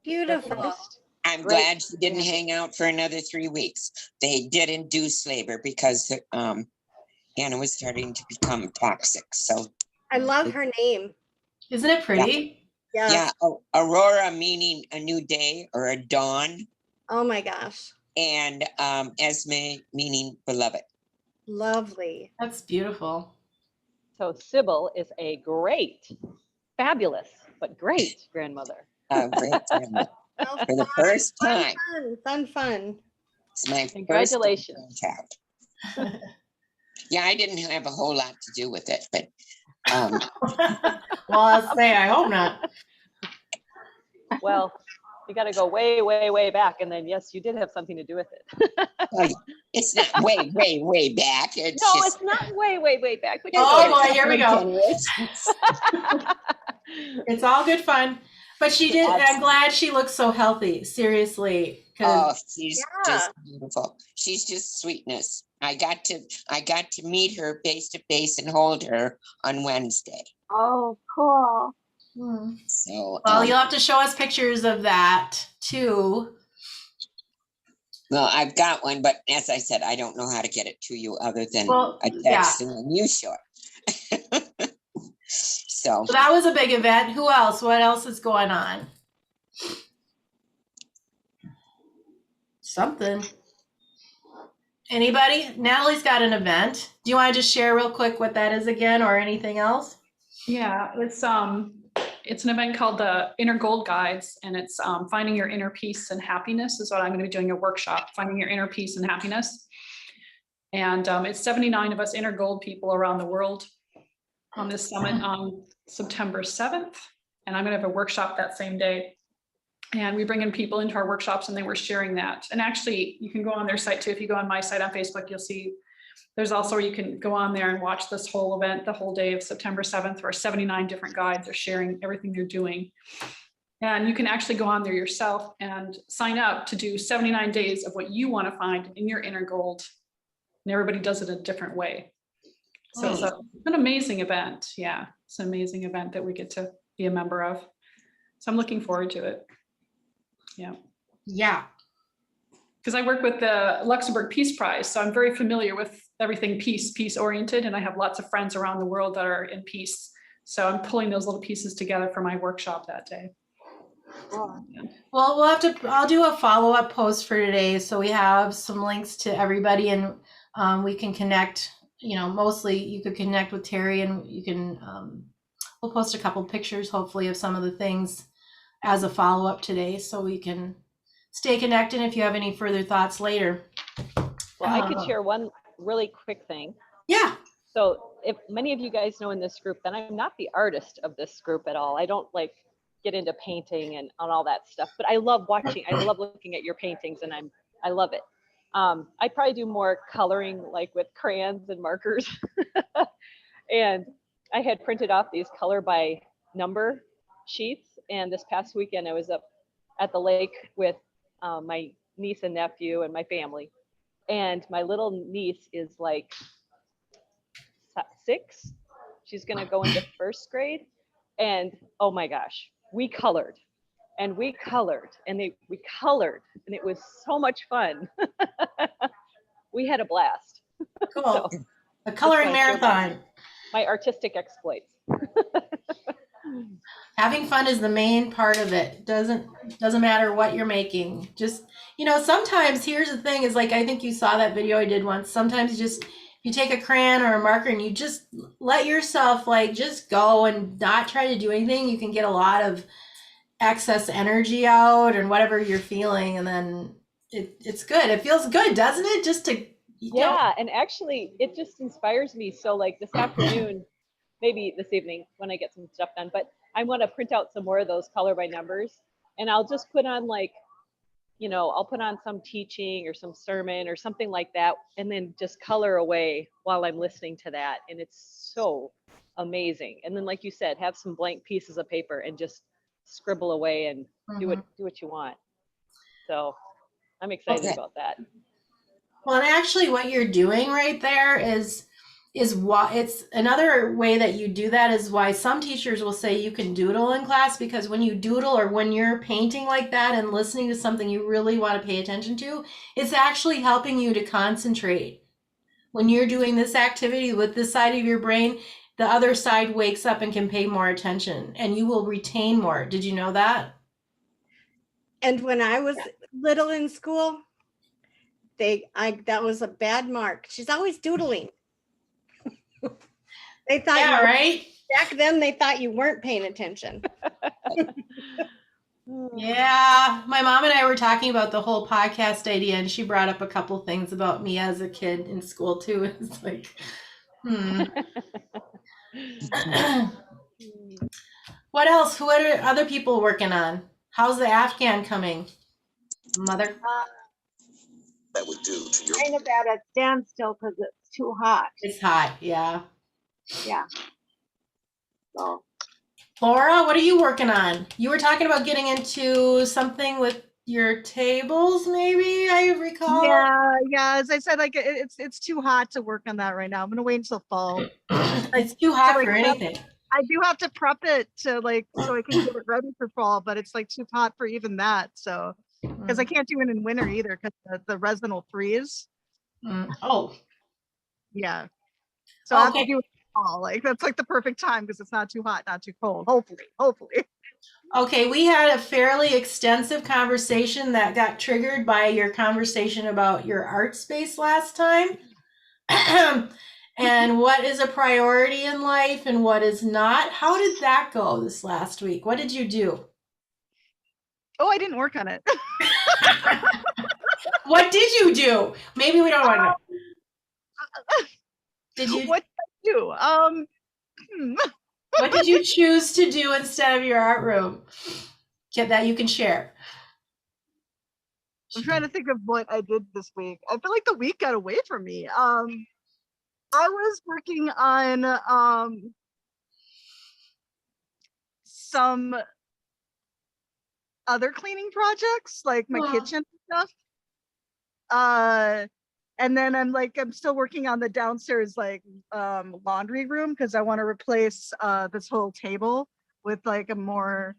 Beautiful. I'm glad she didn't hang out for another 3 weeks. They did induce labor because Anna was starting to become toxic. So I love her name. Isn't it pretty? Yeah. Aurora meaning a new day or a dawn. Oh my gosh. And Esme meaning beloved. Lovely. That's beautiful. So Sybil is a great, fabulous, but great grandmother. Great grandmother. For the first time. Fun. It's my Congratulations. First child. Yeah, I didn't have a whole lot to do with it, but well, I'll say I hope not. Well, you got to go way, way, way back, and then yes, you did have something to do with it. It's not way, way, way back. It's not way, way, way back. Oh boy, here we go. It's all good fun. But she did. I'm glad she looks so healthy. Seriously. Oh, she's just beautiful. She's just sweetness. I got to meet her face to face and hold her on Wednesday. Oh, cool. So well, you'll have to show us pictures of that too. Well, I've got one, but as I said, I don't know how to get it to you other than a text and then you show it. So that was a big event. Who else? What else is going on? Something. Anybody? Natalie's got an event. Do you want to just share real quick what that is again or anything else? Yeah, it's It's an event called the Inner Gold Guides, and it's finding your inner peace and happiness is what I'm going to be doing, a workshop, finding your inner peace and happiness. And it's 79 of us inner gold people around the world on this summit on September 7th. And I'm going to have a workshop that same day. And we bring in people into our workshops and then we're sharing that. And actually, you can go on their site too. If you go on my site on Facebook, you'll see there's also, you can go on there and watch this whole event, the whole day of September 7th, where 79 different guides are sharing everything they're doing. And you can actually go on there yourself and sign up to do 79 days of what you want to find in your inner gold. And everybody does it a different way. So it's an amazing event. Yeah, it's an amazing event that we get to be a member of. So I'm looking forward to it. Yeah. Yeah. Because I work with the Luxembourg Peace Prize, so I'm very familiar with everything peace oriented, and I have lots of friends around the world that are in peace. So I'm pulling those little pieces together for my workshop that day. Well, I'll do a follow-up post for today. So we have some links to everybody, and we can connect, mostly you could connect with Terry, and you can, we'll post a couple pictures, hopefully, of some of the things as a follow-up today, so we can stay connected if you have any further thoughts later. Well, I could share one really quick thing. Yeah. So if many of you guys know in this group, then I'm not the artist of this group at all. I don't get into painting and all that stuff, but I love watching, I love looking at your paintings, and I love it. I probably do more coloring, like with crayons and markers. And I had printed off these color by number sheets. And this past weekend, I was up at the lake with my niece and nephew and my family. And my little niece is like 6. She's going to go into 1st grade. And oh my gosh, we colored and we colored and we colored, and it was so much fun. We had a blast. Cool. So, a coloring marathon. My artistic exploits. Having fun is the main part of it. Doesn't matter what you're making. Just, sometimes here's the thing is, like, I think you saw that video I did once. Sometimes you take a crayon or a marker and you just let yourself just go and not try to do anything. You can get a lot of excess energy out and whatever you're feeling. And then it's good. It feels good, doesn't it? Just to, and actually it just inspires me. So like this afternoon, maybe this evening when I get some stuff done, but I want to print out some more of those color by numbers, and I'll just put on I'll put on some teaching or some sermon or something like that, and then just color away while I'm listening to that. And it's so amazing. And then, like you said, have some blank pieces of paper and just scribble away and do what you want. So I'm excited about that. Well, and actually what you're doing right there is why it's another way that you do that is why some teachers will say you can doodle in class, because when you doodle or when you're painting like that and listening to something you really want to pay attention to, it's actually helping you to concentrate. When you're doing this activity with this side of your brain, the other side wakes up and can pay more attention, and you will retain more. Did you know that? And when I was little in school, that was a bad mark. She's always doodling. They thought right? Back then they thought you weren't paying attention. Yeah, my mom and I were talking about the whole podcast idea, and she brought up a couple things about me as a kid in school too. It's like, What else? What are other people working on? How's the Afghan coming, Mother? That would do to your kind of at a standstill because it's too hot. It's hot, yeah. Yeah. So, Laura, what are you working on? You were talking about getting into something with your tables, maybe, I recall. Yeah. As I said, it's too hot to work on that right now. I'm gonna wait until fall. It's too hot for anything. I do have to prep it to so I can get it ready for fall, but it's too hot for even that. So because I can't do it in winter either, because the resin will freeze. Oh. Yeah. So I have to do it in fall. That's the perfect time because it's not too hot, not too cold. Hopefully. Okay, we had a fairly extensive conversation that got triggered by your conversation about your art space last time. and what is a priority in life and what is not. How did that go this last week? What did you do? Oh, I didn't work on it. What did you do? Maybe we don't want to know. Did you? What did I do? What did you choose to do instead of your art room? Get that you can share. I'm trying to think of what I did this week. I feel like the week got away from me. I was working on some other cleaning projects, like my Aw. kitchen stuff. And then I'm still working on the downstairs laundry room because I want to replace this whole table with like a more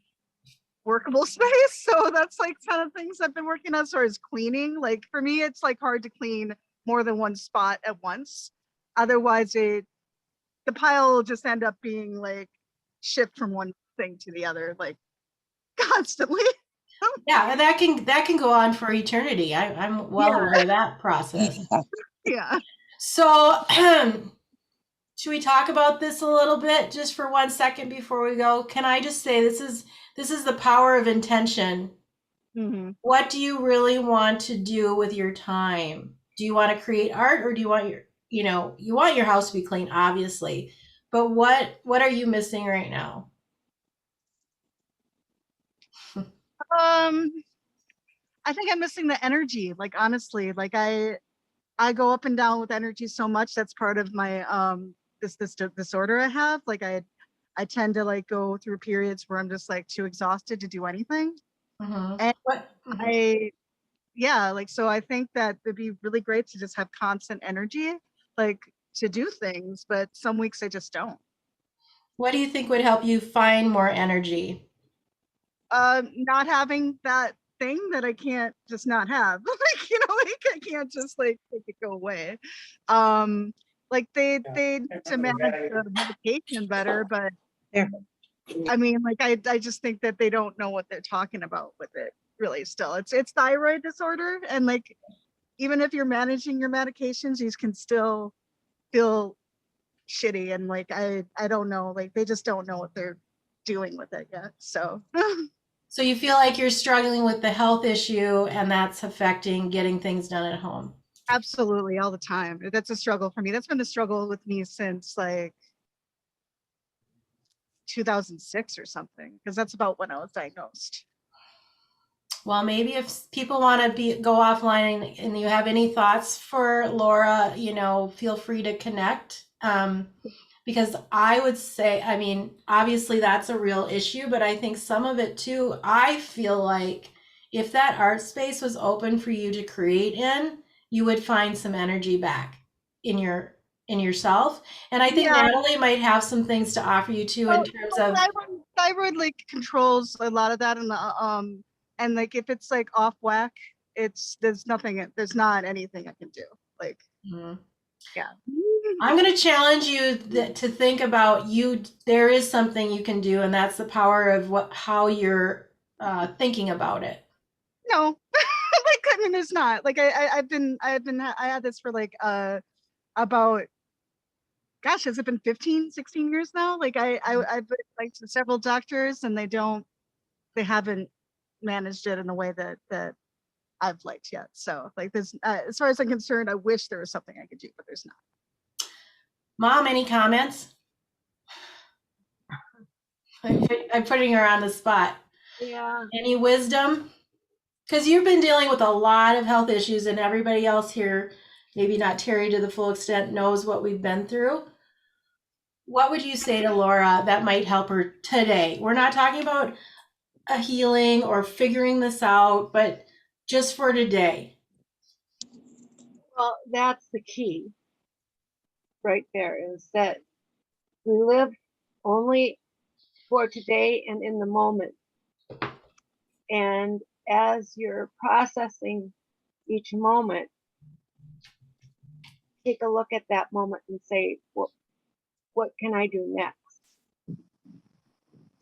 workable space. So that's like kind of things I've been working on as far as cleaning. Like for me, it's like hard to clean more than one spot at once. Otherwise, the pile will just end up being like shift from one thing to the other, like constantly. Yeah, and that can go on for eternity. I'm well Yeah. aware of that process. Yeah. So, should we talk about this a little bit just for 1 second before we go? Can I just say this is the power of intention. Mm-hmm. What do you really want to do with your time? Do you want to create art, or do you want you want your house to be clean, obviously, but what are you missing right now? I think I'm missing the energy. Like honestly, like I go up and down with energy so much. That's part of my this disorder I have. Like I tend to like go through periods where I'm just like too exhausted to do anything. Mhm. And What? Mhm. so I think that it'd be really great to just have constant energy, like to do things, but some weeks I just don't. What do you think would help you find more energy? Not having that thing that I can't just not have. Like, like I can't just like make it go away. Like they need to manage the medication better, but There. I mean, like I just think that they don't know what they're talking about with it really still. It's thyroid disorder, and like even if you're managing your medications, you can still feel shitty, and like I don't know, like they just don't know what they're doing with it yet. So So you feel like you're struggling with the health issue and that's affecting getting things done at home. absolutely, all the time. That's a struggle for me. That's been the struggle with me since like 2006 or something, because that's about when I was diagnosed. Well, maybe if people want to go offline and you have any thoughts for Laura, feel free to connect. Because I would say, I mean, obviously that's a real issue, but I think some of it too, I feel like if that art space was open for you to create in, you would find some energy back in yourself. And I think Yeah. Natalie might have some things to offer you too in terms of Thyroid like controls a lot of that, and like if it's like off whack, there's not anything I can do. Like, yeah. I'm going to challenge you to think about there is something you can do, and that's the power of how you're thinking about it. No, like I mean, there's not. Like I had this for like about, gosh, has it been 15, 16 years now? Like I've been like to several doctors, and they haven't managed it in a way that I've liked yet. So like this, as far as I'm concerned, I wish there was something I could do, but there's not. Mom, any comments? I'm putting her on the spot. Yeah. Any wisdom? Because you've been dealing with a lot of health issues, and everybody else here, maybe not Terry to the full extent, knows what we've been through. What would you say to Laura that might help her today? We're not talking about a healing or figuring this out, but just for today. Well, that's the key right there, is that we live only for today and in the moment. And as you're processing each moment, take a look at that moment and say, well, what can I do next?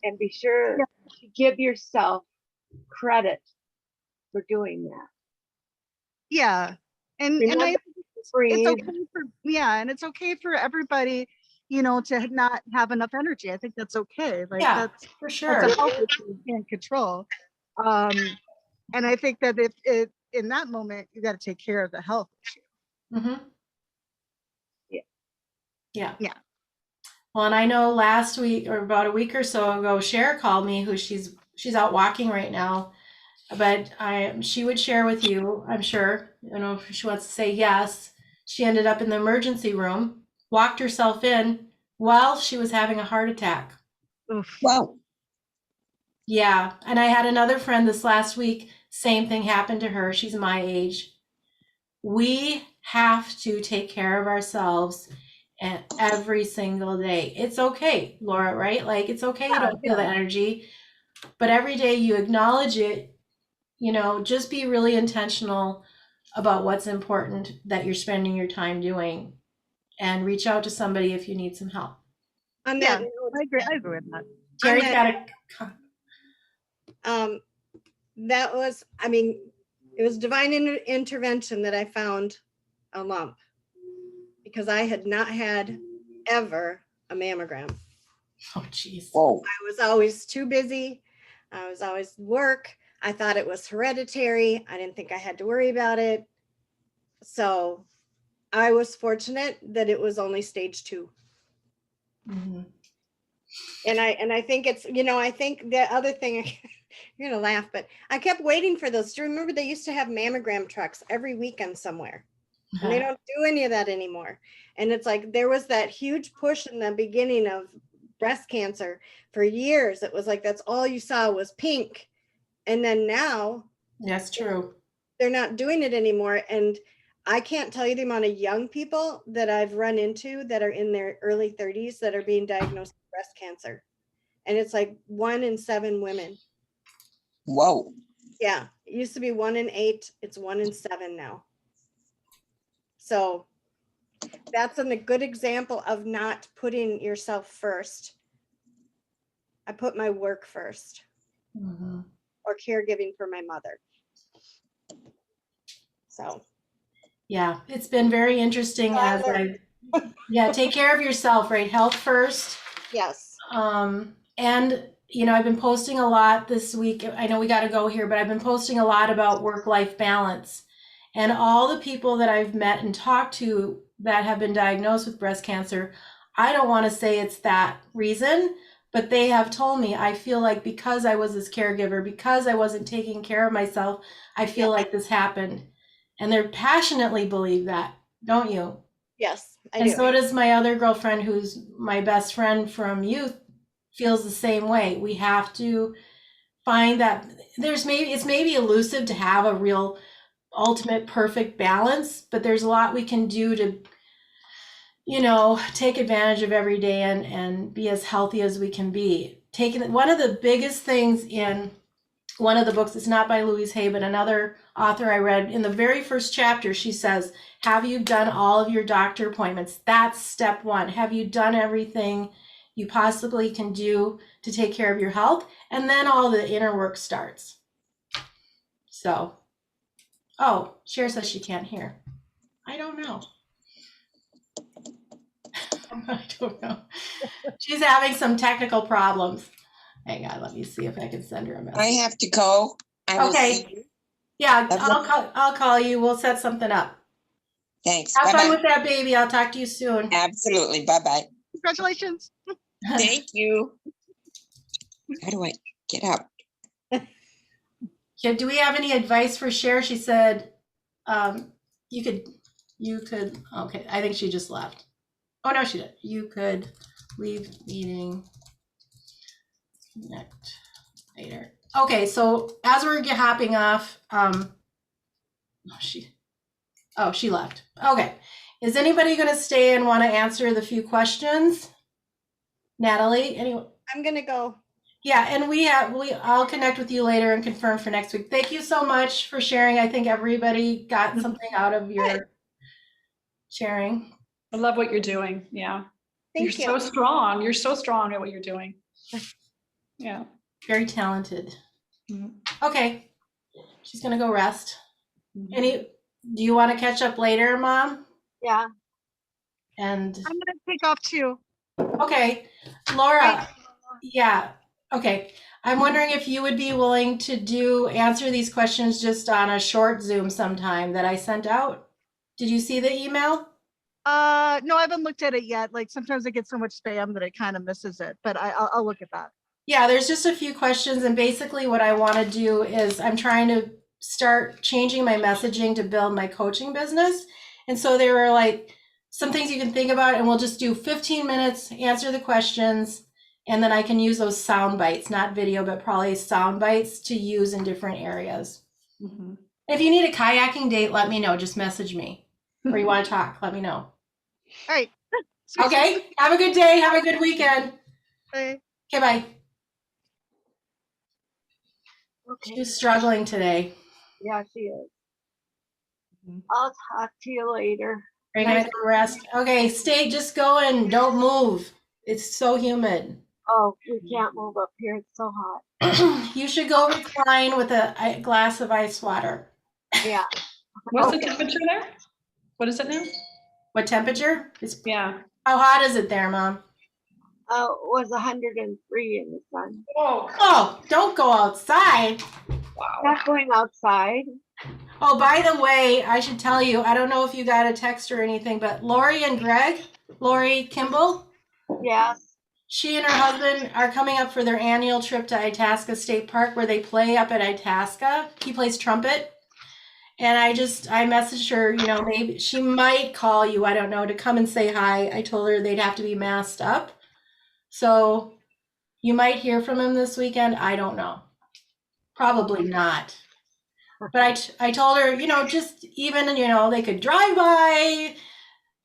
And be sure to give yourself credit for doing that. Yeah. And I Remember, breathe. okay for, yeah, and it's okay for everybody, you know, to not have enough energy. I think that's okay. Like Yeah, that's for a sure. health issue you can't control. And I think that if it in that moment, you got to take care of the health issue. Mhm. Yeah. Yeah. Yeah. Well, and I know last week or about a week or so ago, Cher called me, who she's out walking right now, but she would share with you, I'm sure, you know, if she wants to say yes. She ended up in the emergency room, walked herself in while she was having a heart attack. Oof. Wow. Yeah, and I had another friend this last week, same thing happened to her. She's my age. We have to take care of ourselves and every single day. It's okay, Laura, right? Like it's okay you don't feel the energy, but every day you acknowledge it, you know, just be really intentional about what's important that you're spending your time doing and reach out to somebody if you need some help. On Yeah, that note, I agree with that. Terry's that- got a that was, I mean, it was divine intervention that I found a lump because I had not had ever a mammogram. oh geez. Whoa. I was always too busy. I was always work. I thought it was hereditary. I didn't think I had to worry about it. So I was fortunate that it was only stage 2. Mhm. And I think it's, you know, I think the other thing, you're gonna laugh, but I kept waiting for those. Do you remember they used to have mammogram trucks every weekend somewhere? And they don't do any of that anymore. And it's like there was that huge push in the beginning of breast cancer for years. It was like that's all you saw was pink. And then now That's true. they're not doing it anymore. And I can't tell you the amount of young people that I've run into that are in their early 30s that are being diagnosed with breast cancer. And it's like 1 in 7 women. Whoa. Yeah, it used to be 1 in 8. It's 1 in 7 now. So that's a good example of not putting yourself first. I put my work first, Mhm. or caregiving for my mother. So Yeah, it's been very interesting I as learned. yeah, take care of yourself, right? Health first. Yes. And you know, I've been posting a lot this week. I know we got to go here, but I've been posting a lot about work-life balance. And all the people that I've met and talked to that have been diagnosed with breast cancer, I don't want to say it's that reason, but they have told me, I feel like because I was this caregiver, because I wasn't taking care of myself, I feel like this happened. And they're passionately believe that, don't you? Yes, I And do. so does my other girlfriend, who's my best friend from youth, feels the same way. We have to find that it's maybe elusive to have a real ultimate perfect balance, but there's a lot we can do to, you know, take advantage of every day and be as healthy as we can be. One of the biggest things in one of the books, it's not by Louise Hay, but another author I read, in the very first chapter, she says, have you done all of your doctor appointments? That's step 1. Have you done everything you possibly can do to take care of your health? And then all the inner work starts. So, oh, Cher says she can't hear. I don't know. I don't know. She's having some technical problems. Hang on, let me see if I can send her a message. I have to go. I will Okay. see you. Yeah, Bye-bye. I'll call you. We'll set something up. Thanks. Have fun Bye-bye. with that baby. I'll talk to you soon. Absolutely. Bye-bye. Congratulations. Thank you. How do I get out? Yeah, do we have any advice for Cher? She said, you could, okay, I think she just left. Oh, no, she did. You could leave meeting connect later. Okay, so as we're hopping off, she left. Okay, is anybody going to stay and want to answer the few questions? Natalie, anyone? I'm gonna go. Yeah, and I'll connect with you later and confirm for next week. Thank you so much for sharing. I think everybody got something out of your sharing. I love what you're doing. Yeah. Thank You're you. so strong. You're so strong at what you're doing. Yeah. Very talented. Mhm. Okay, she's gonna go rest. Mhm. Do you want to catch up later, Mom? Yeah, And, I'm gonna take off too. okay, Laura, yeah, okay. I'm wondering if you would be willing to answer these questions just on a short Zoom sometime that I sent out. Did you see the email? No, I haven't looked at it yet. Like sometimes I get so much spam that it kind of misses it, but I'll look at that. Yeah, there's just a few questions, and basically what I want to do is I'm trying to start changing my messaging to build my coaching business. And so there are like some things you can think about, and we'll just do 15 minutes, answer the questions, and then I can use those sound bites, not video, but probably sound bites to use in different areas. Mhm. If you need a kayaking date, let me know. Just message me. Or you want to talk, let me know. All right. Okay, have a good day. Have a good weekend. Bye. Okay, bye. okay. She's struggling today. Yeah, she is. Mhm. I'll talk to you later. Are you gonna go rest? Okay, stay, just go and don't move. It's so humid. Oh, we can't move up here. It's so hot. You should go recline with a glass of ice water. Yeah. What's the temperature there? What is it now? What temperature? Yeah. How hot is it there, Mom? It was 103 in the sun. Oh, Oh, don't go outside. wow. Not going outside. Oh, by the way, I should tell you, I don't know if you got a text or anything, but Lori and Greg, Lori Kimball, Yes. she and her husband are coming up for their annual trip to Itasca State Park where they play up at Itasca. He plays trumpet. And I messaged her, you know, maybe she might call you, I don't know, to come and say hi. I told her they'd have to be masked up. So you might hear from him this weekend. I don't know. Probably not. But I told her, you know, just even, you know, they could drive by,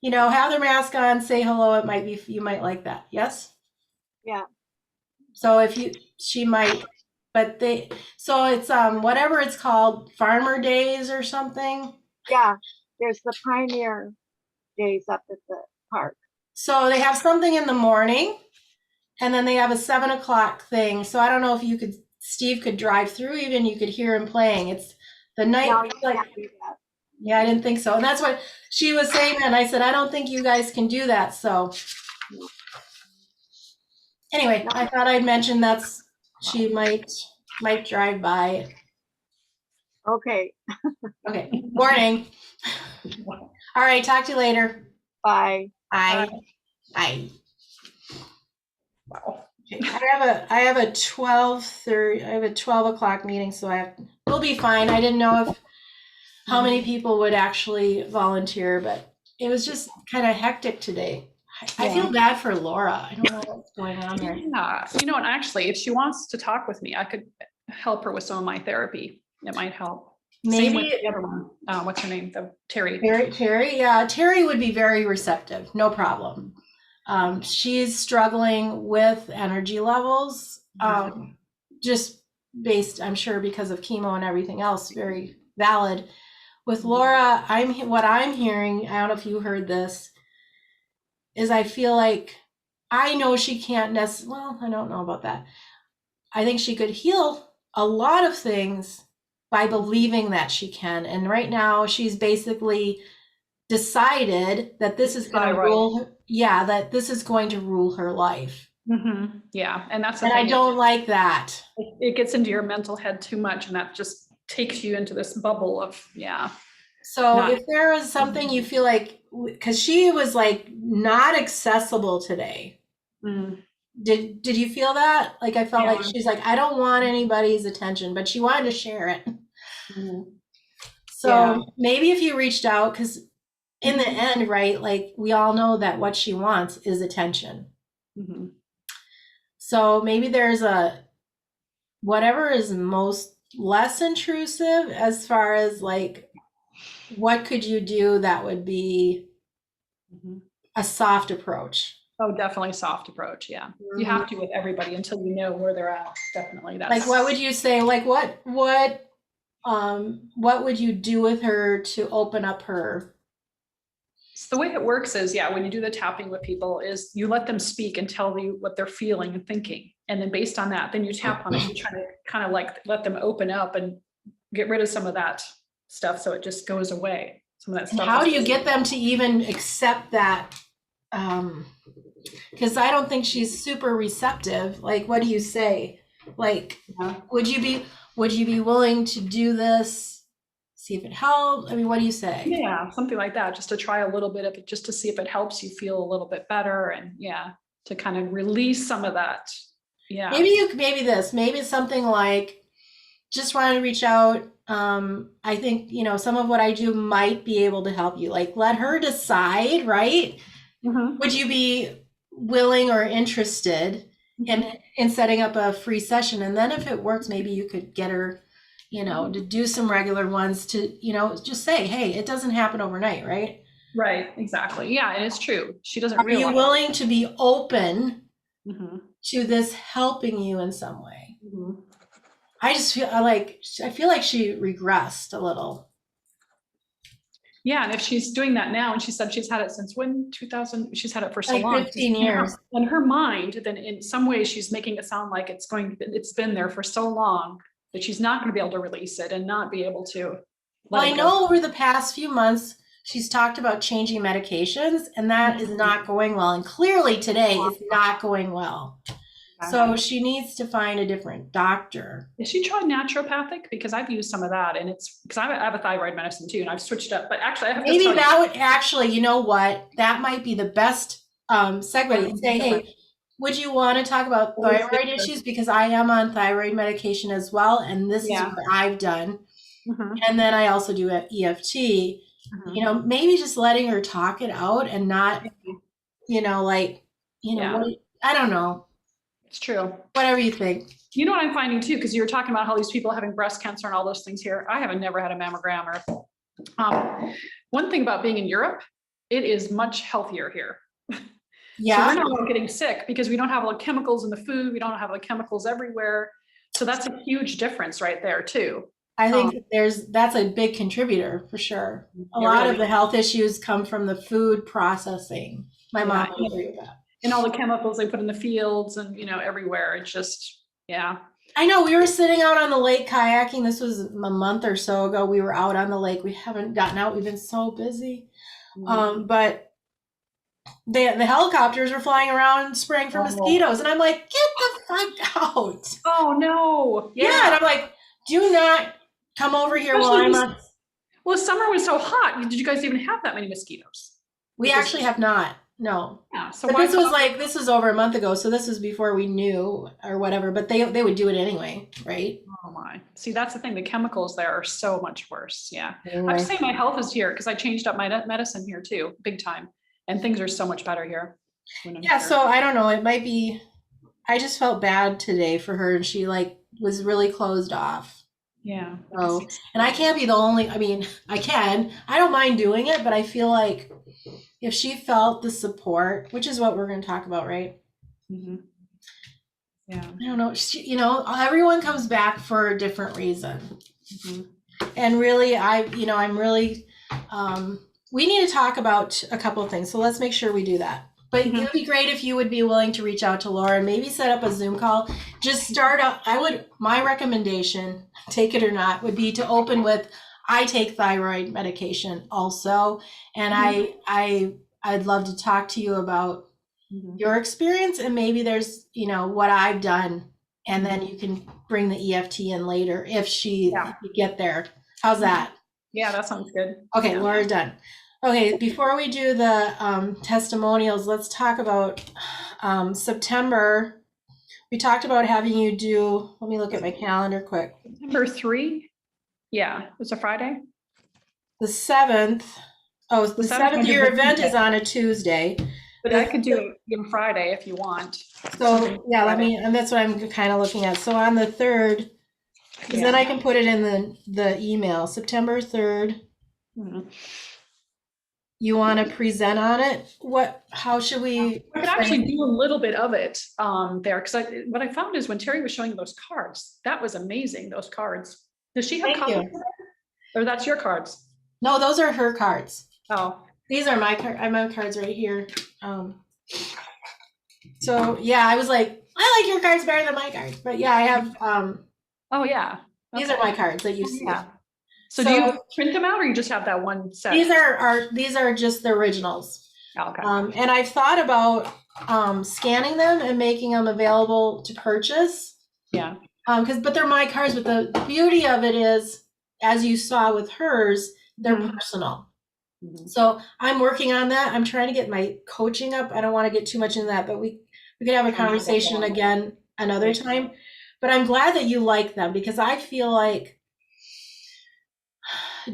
you know, have their mask on, say hello. It might be, you might like that. Yes? Yeah. So she might, but so it's whatever it's called, Farmer Days or something. Yeah. There's the Pioneer Days up at the park. So they have something in the morning, and then they have a 7 o'clock thing. So I don't know if Steve could drive through, even you could hear him playing. It's the night. No, you can't do that. Yeah, I didn't think so. And that's what she was saying. And I said, I don't think you guys can do that. So anyway, I thought I'd mention she might drive by. Okay. Okay. Morning. All right. Talk to you later. Bye. Bye. Bye. Wow. Okay. I have a 12:30. I have a 12 o'clock meeting, so we'll be fine. I didn't know how many people would actually volunteer, but it was just kind of hectic today. I feel bad for Laura. I don't know what's going on there. Yeah. You know, and actually, if she wants to talk with me, I could help her with some of my therapy. It might help. Same with Maybe the other one. What's her name? Terry. Terry, yeah, Terry would be very receptive. No problem. She's struggling with energy levels, just based, I'm sure, because of chemo and everything else. Very valid. With Laura, what I'm hearing, I don't know if you heard this, is I feel like I know she can't well, I don't know about that. I think she could heal a lot of things by believing that she can. And right now she's basically decided that this is going to rule her, that this is going to rule her life. Mm-hmm. Yeah. And that's the And thing. I don't like that. It gets into your mental head too much, and that just takes you into this bubble of, So if there was something you feel like, because she was like not accessible today. Mm. Did you feel that? Like I felt like she's like, I don't want anybody's attention, but she wanted to share it. Mm. So maybe if you reached out, because in the end, right, like we all know that what she wants is attention. Mm-hmm. So maybe there's whatever is less intrusive as far as like, what could you do that would be a soft approach? Oh, definitely soft approach. Yeah. You have to with everybody until you know where they're at. Definitely. That's like, what would you say? Like what would you do with her to open up her? So the way it works is, when you do the tapping with people is you let them speak and tell you what they're feeling and thinking. And then based on that, then you tap on it. You try to kind of like let them open up and get rid of some of that stuff so it just goes away. some of that And stuff. how is do you just- get them to even accept that? Because I don't think she's super receptive. Like, what do you say? Like, Yeah. would you be willing to do this? See if it helps. I mean, what do you say? Yeah, something like that, just to try a little bit of it, just to see if it helps you feel a little bit better, and yeah, to kind of release some of that. Yeah. Maybe something like, just wanted to reach out. I think, some of what I do might be able to help you. Like, let her decide, right? Mhm. Would you be willing or interested in setting up a free session? And then if it works, maybe you could get her, to do some regular ones to, just say, hey, it doesn't happen overnight, right? Right, exactly. Yeah, and it's true. She doesn't Are you realize. willing to be open Mhm, to this helping you in some way? mhm. I feel like she regressed a little. Yeah, and if she's doing that now, and she said she's had it since when, 2000, she's had it for so Like long. 15 years. In her mind, then in some ways she's making it sound like it's been there for so long that she's not going to be able to release it and not be able to. Well, let I it know go. over the past few months, she's talked about changing medications, and that is not going well. And clearly today it's not going well. So she needs to find a different doctor. Has she tried naturopathic? Because I've used some of that, and it's because I have a thyroid medicine too, and I've switched up. But actually, I have to Maybe tell you- that would actually, you know what? That might be the best segue to say, hey, would you want to talk about thyroid issues? Because I am on thyroid medication as well, and this is Yeah. what I've done. Mhm, And then I also do EFT. mhm. Maybe just letting her talk it out and not, Yeah. I don't know, It's true. whatever you think. You know what I'm finding too, because you were talking about how these people having breast cancer and all those things here. I haven't never had a mammogram or one thing about being in Europe, it is much healthier here. So Yeah. we're not all getting sick because we don't have all the chemicals in the food. We don't have the chemicals everywhere. So that's a huge difference right there too. I think that's a big contributor for sure. A lot really of the health issues come from the food processing. My mom would agree with that. And all the chemicals they put in the fields and, everywhere. It's just, yeah. I know, we were sitting out on the lake kayaking. This was a month or so ago. We were out on the lake. We haven't gotten out. We've been so busy. But the helicopters were flying around spraying for mosquitoes. And I'm like, get the fuck out. Oh no. Yeah. And I'm like, do not come over here while I'm on. Well, summer was so hot. Did you guys even have that many mosquitoes? We actually have not. No. Yeah. So But this was over a month ago. So this was before we knew or whatever, but they would do it anyway. Right. Oh my. See, that's the thing. The chemicals there are so much worse. Yeah. Anyway. I'm saying my health is here because I changed up my medicine here too, big time. And things are so much better here. Yeah. So I don't know. It might be, I just felt bad today for her. And she was really closed off. Yeah. So, and I can't be the only, I don't mind doing it, but I feel like if she felt the support, which is what we're going to talk about, right? Mm-hmm. Yeah. I don't know. Everyone comes back for a different reason. Mm-hmm. And really, we need to talk about a couple of things. So let's make sure we do that. But it would be great if you would be willing to reach out to Laura and maybe set up a Zoom call. Just start out. My recommendation, take it or not, would be to open with, I take thyroid medication also. And I'd love to talk to you about your experience, and maybe there's, what I've done. And then you can bring the EFT in later if you get there. How's that? Yeah, that sounds good. Okay, Yeah. Laura, done. Okay, before we do the testimonials, let's talk about September. We talked about having you do, let me look at my calendar quick. September 3. Yeah, it's a Friday. The 7th. Oh, the 7th, your event is on a Tuesday. But I could do it on Friday if you want. So yeah, and that's what I'm kind of looking at. So on the 3rd, because then I can put it in the email, September 3rd. Mm-hmm. You want to present on it? How should we? I could actually do a little bit of it there, because what I found is when Terry was showing those cards, that was amazing, those cards. Does she have cards? Or that's your cards? No, those are her cards. Oh. These are my cards. I have cards right here. So yeah, I was like, I like your cards better than my cards. But yeah, I have. Oh yeah. These are my cards that you see. Yeah. So do you print them out or you just have that one set? These are just the originals. Oh, okay. And I've thought about scanning them and making them available to purchase. Yeah. But they're my cards, but the beauty of it is, as you saw with hers, they're personal. So I'm working on that. I'm trying to get my coaching up. I don't want to get too much into that, but we could have a conversation again another time. But I'm glad that you like them, because I feel like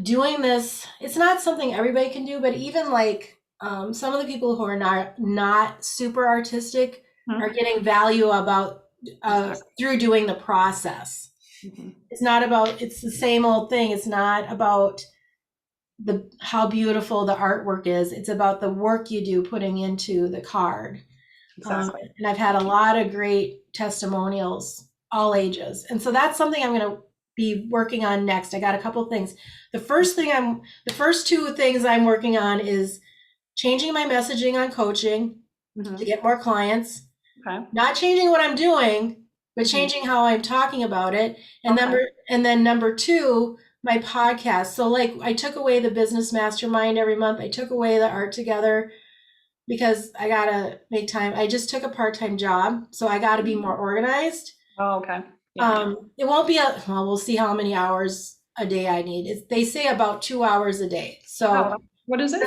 doing this, it's not something everybody can do, but even like some of the people who are not super artistic are getting value about through doing the process. It's not about, it's the same old thing. It's not about how beautiful the artwork is. It's about the work you do putting into the card. Exactly. And I've had a lot of great testimonials, all ages. And so that's something I'm going to be working on next. I got a couple things. The first two things I'm working on is changing my messaging on coaching to get more clients. Okay. Not changing what I'm doing, but changing how I'm talking about it. And then number two, my podcast. So like I took away the business mastermind every month. I took away the art together because I gotta make time. I just took a part-time job, so I gotta be more organized. Oh, okay. Yeah. It won't be we'll see how many hours a day I need. They say about 2 hours a day. So what is it?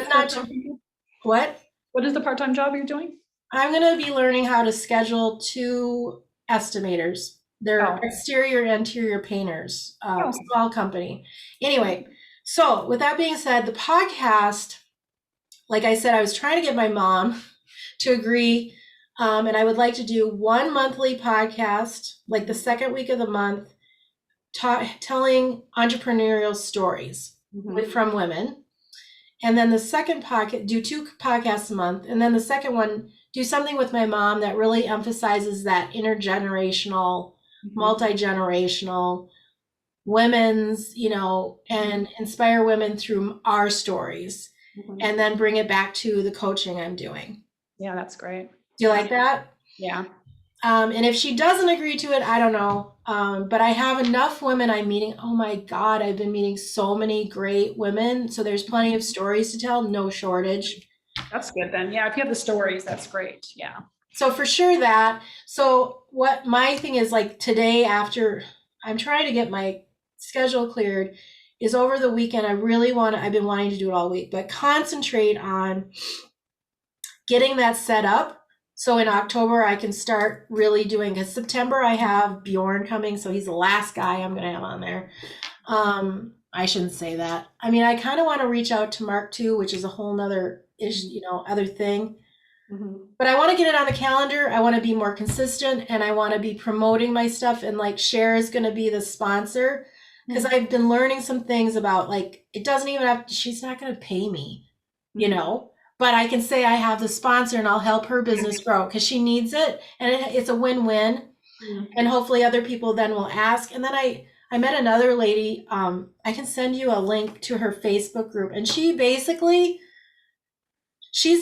What? What is the part-time job you're doing? I'm gonna be learning how to schedule 2 estimators. They're exterior and interior painters, small company. Anyway, so with that being said, the podcast, like I said, I was trying to get my mom to agree, and I would like to do 1 monthly podcast, like the second week of the month, telling entrepreneurial stories from women. And then the second podcast, do 2 podcasts a month. And then the second one, do something with my mom that really emphasizes that intergenerational, multi-generational, women's, and inspire women through our stories. And then bring it back to the coaching I'm doing. Yeah, that's great. Do you like that? Yeah. And if she doesn't agree to it, I don't know. But I have enough women I'm meeting. Oh my God, I've been meeting so many great women. So there's plenty of stories to tell, no shortage. That's good then. Yeah, if you have the stories, that's great. Yeah. So for sure that. So what my thing is, like today, after I'm trying to get my schedule cleared, is over the weekend. I've been wanting to do it all week, but concentrate on getting that set up. So in October, I can start really doing, because September I have Bjorn coming. So he's the last guy I'm going to have on there. I shouldn't say that. I mean, I kind of want to reach out to Mark too, which is a whole nother issue, other thing. But I want to get it on the calendar. I want to be more consistent, and I want to be promoting my stuff. And like Cher is going to be the sponsor, because I've been learning some things about, like, it doesn't even have, she's not going to pay me, but I can say I have the sponsor and I'll help her business grow because she needs it. And it's a win-win. And hopefully other people then will ask. And then I met another lady. I can send you a link to her Facebook group. And she's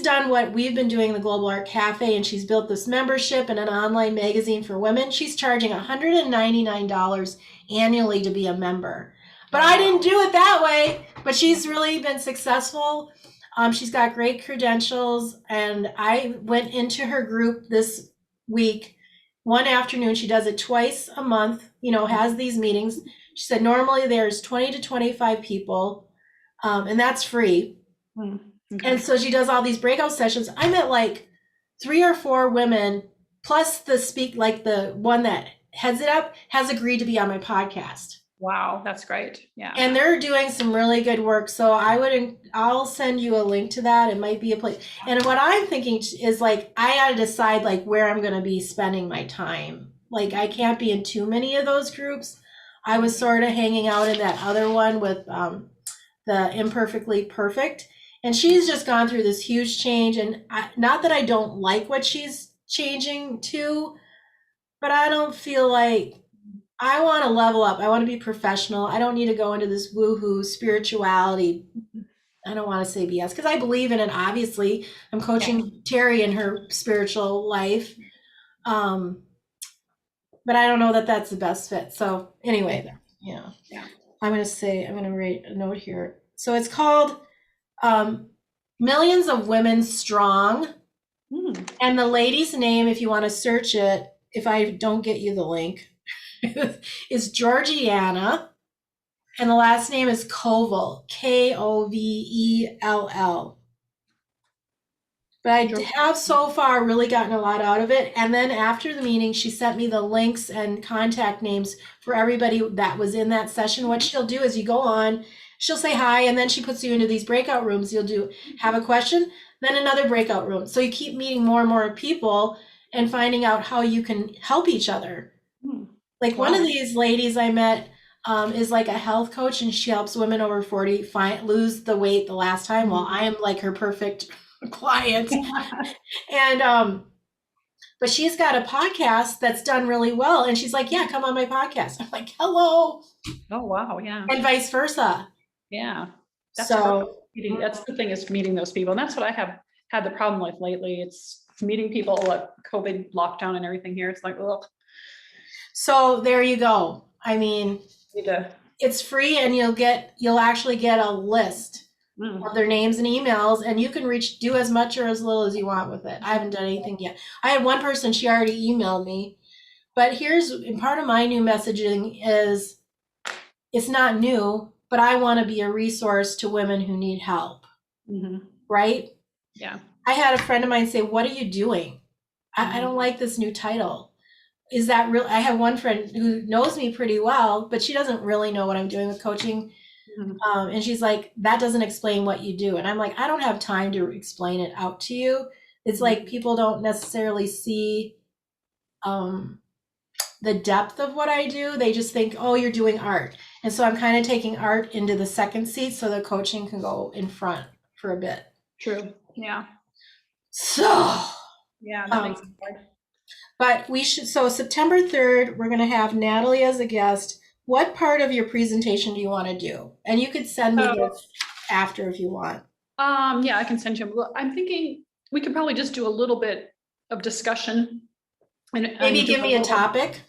done what we've been doing in the Global Art Cafe, and she's built this membership and an online magazine for women. She's charging $199 annually to be a member. But I didn't do it that way, but she's really been successful. She's got great credentials, and I went into her group this week, one afternoon. She does it twice a month, has these meetings. She said normally there's 20 to 25 people, and that's free. And so she does all these breakout sessions. I met like 3 or 4 women, plus the one that heads it up has agreed to be on my podcast. Wow, that's great. Yeah. And they're doing some really good work. So I'll send you a link to that. It might be a place. And what I'm thinking is, like, I got to decide like where I'm going to be spending my time. Like, I can't be in too many of those groups. I was sort of hanging out in that other one with the Imperfectly Perfect. And she's just gone through this huge change. And not that I don't like what she's changing to, but I don't feel like, I want to level up. I want to be professional. I don't need to go into this woohoo spirituality. I don't want to say BS because I believe in it. Obviously, I'm coaching Terry in her spiritual life. But I don't know that that's the best fit. So anyway, I'm going to write a note here. So it's called Millions of Women Strong. And the lady's name, if you want to search it, if I don't get you the link, is Georgiana. And the last name is Kovel, Kovell. But I have so far really gotten a lot out of it. And then after the meeting, she sent me the links and contact names for everybody that was in that session. What she'll do is you go on, she'll say hi, and then she puts you into these breakout rooms. You'll have a question, then another breakout room. So you keep meeting more and more people and finding out how you can help each other. Like one of these ladies I met is like a health coach, and she helps women over 40 lose the weight the last time. Well, I am like her perfect client. And but she's got a podcast that's done really well, and she's like, yeah, come on my podcast. I'm like, hello. Oh, wow. Yeah. And vice versa. Yeah. That's the thing, is meeting those people. And that's what I have had the problem with lately. It's meeting people at COVID lockdown and everything here. It's like, ugh. So there you go. I mean, it's free, and you'll actually get a list of their names and emails, and you can do as much or as little as you want with it. I haven't done anything yet. I had one person, she already emailed me, but part of my new messaging is, it's not new, but I want to be a resource to women who need help. Right? Yeah. I had a friend of mine say, what are you doing? I don't like this new title. Is that real? I have one friend who knows me pretty well, but she doesn't really know what I'm doing with coaching. And she's like, that doesn't explain what you do. And I'm like, I don't have time to explain it out to you. It's like people don't necessarily see the depth of what I do. They just think, oh, you're doing art. And so I'm kind of taking art into the second seat so the coaching can go in front for a bit. True. Yeah. So yeah, that makes sense. But so September 3rd, we're going to have Natalie as a guest. What part of your presentation do you want to do? And you could send me this after if you want. Yeah, I can send you. I'm thinking we could probably just do a little bit of discussion. And maybe give me a topic.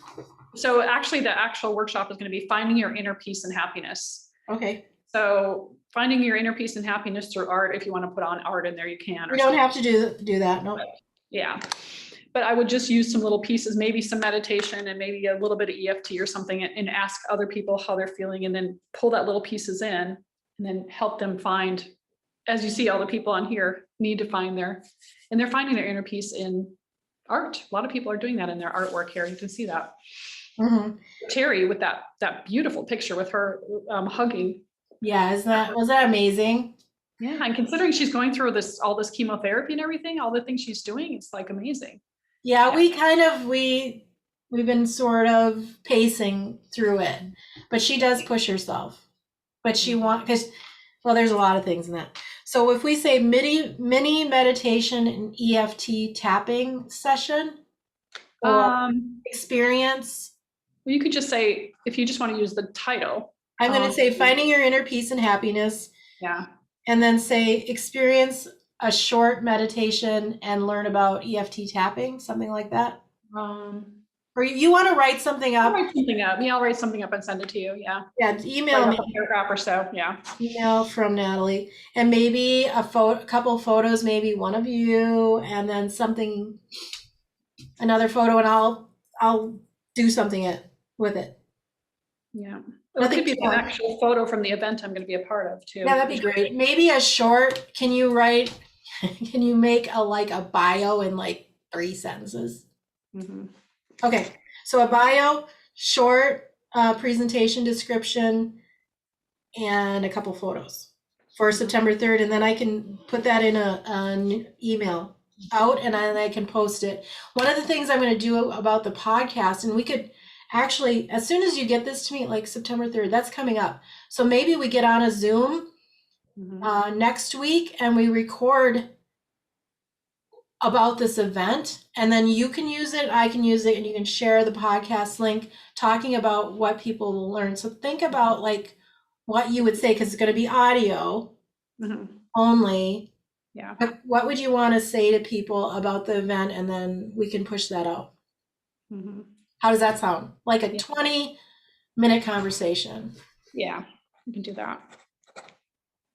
So actually the actual workshop is going to be finding your inner peace and happiness. Okay. So finding your inner peace and happiness through art. If you want to put on art in there, you can. You don't have to do that. No. Yeah. But I would just use some little pieces, maybe some meditation and maybe a little bit of EFT or something, and ask other people how they're feeling, and then pull that little pieces in and then help them find, as you see, all the people on here need to find they're finding their inner peace in art. A lot of people are doing that in their artwork here. You can see that. Terry with that beautiful picture with her hugging. Yeah, was that amazing? Yeah, and considering she's going through all this chemotherapy and everything, all the things she's doing, it's like amazing. Yeah, we've been sort of pacing through it, but she does push herself. But because there's a lot of things in that. So if we say mini meditation and EFT tapping session or experience. Well, you could just say, if you just want to use the title. I'm going to say finding your inner peace and happiness. Yeah. And then say experience a short meditation and learn about EFT tapping, something like that. Or you want to write something up? I'll write something up. Yeah, I'll write something up and send it to you. Yeah. Yeah, email me. A paragraph or so. Yeah. Email from Natalie, and maybe a couple photos, maybe one of you, and then another photo, and I'll do something with it. Yeah. It could be an actual photo from the event I'm going to be a part of too. Yeah, that'd be great. Maybe a short. Can you make a bio in like 3 sentences? Okay, so a bio, short presentation description, and a couple photos for September 3rd, and then I can put that in an email out, and then I can post it. One of the things I'm going to do about the podcast, and we could actually, as soon as you get this to me, like September 3rd, that's coming up. So maybe we get on a Zoom next week and we record about this event, and then you can use it, I can use it, and you can share the podcast link talking about what people will learn. So think about like what you would say, because it's going to be audio only. Yeah. But what would you want to say to people about the event, and then we can push that out. How does that sound? Like a 20-minute conversation. Yeah, we can do that.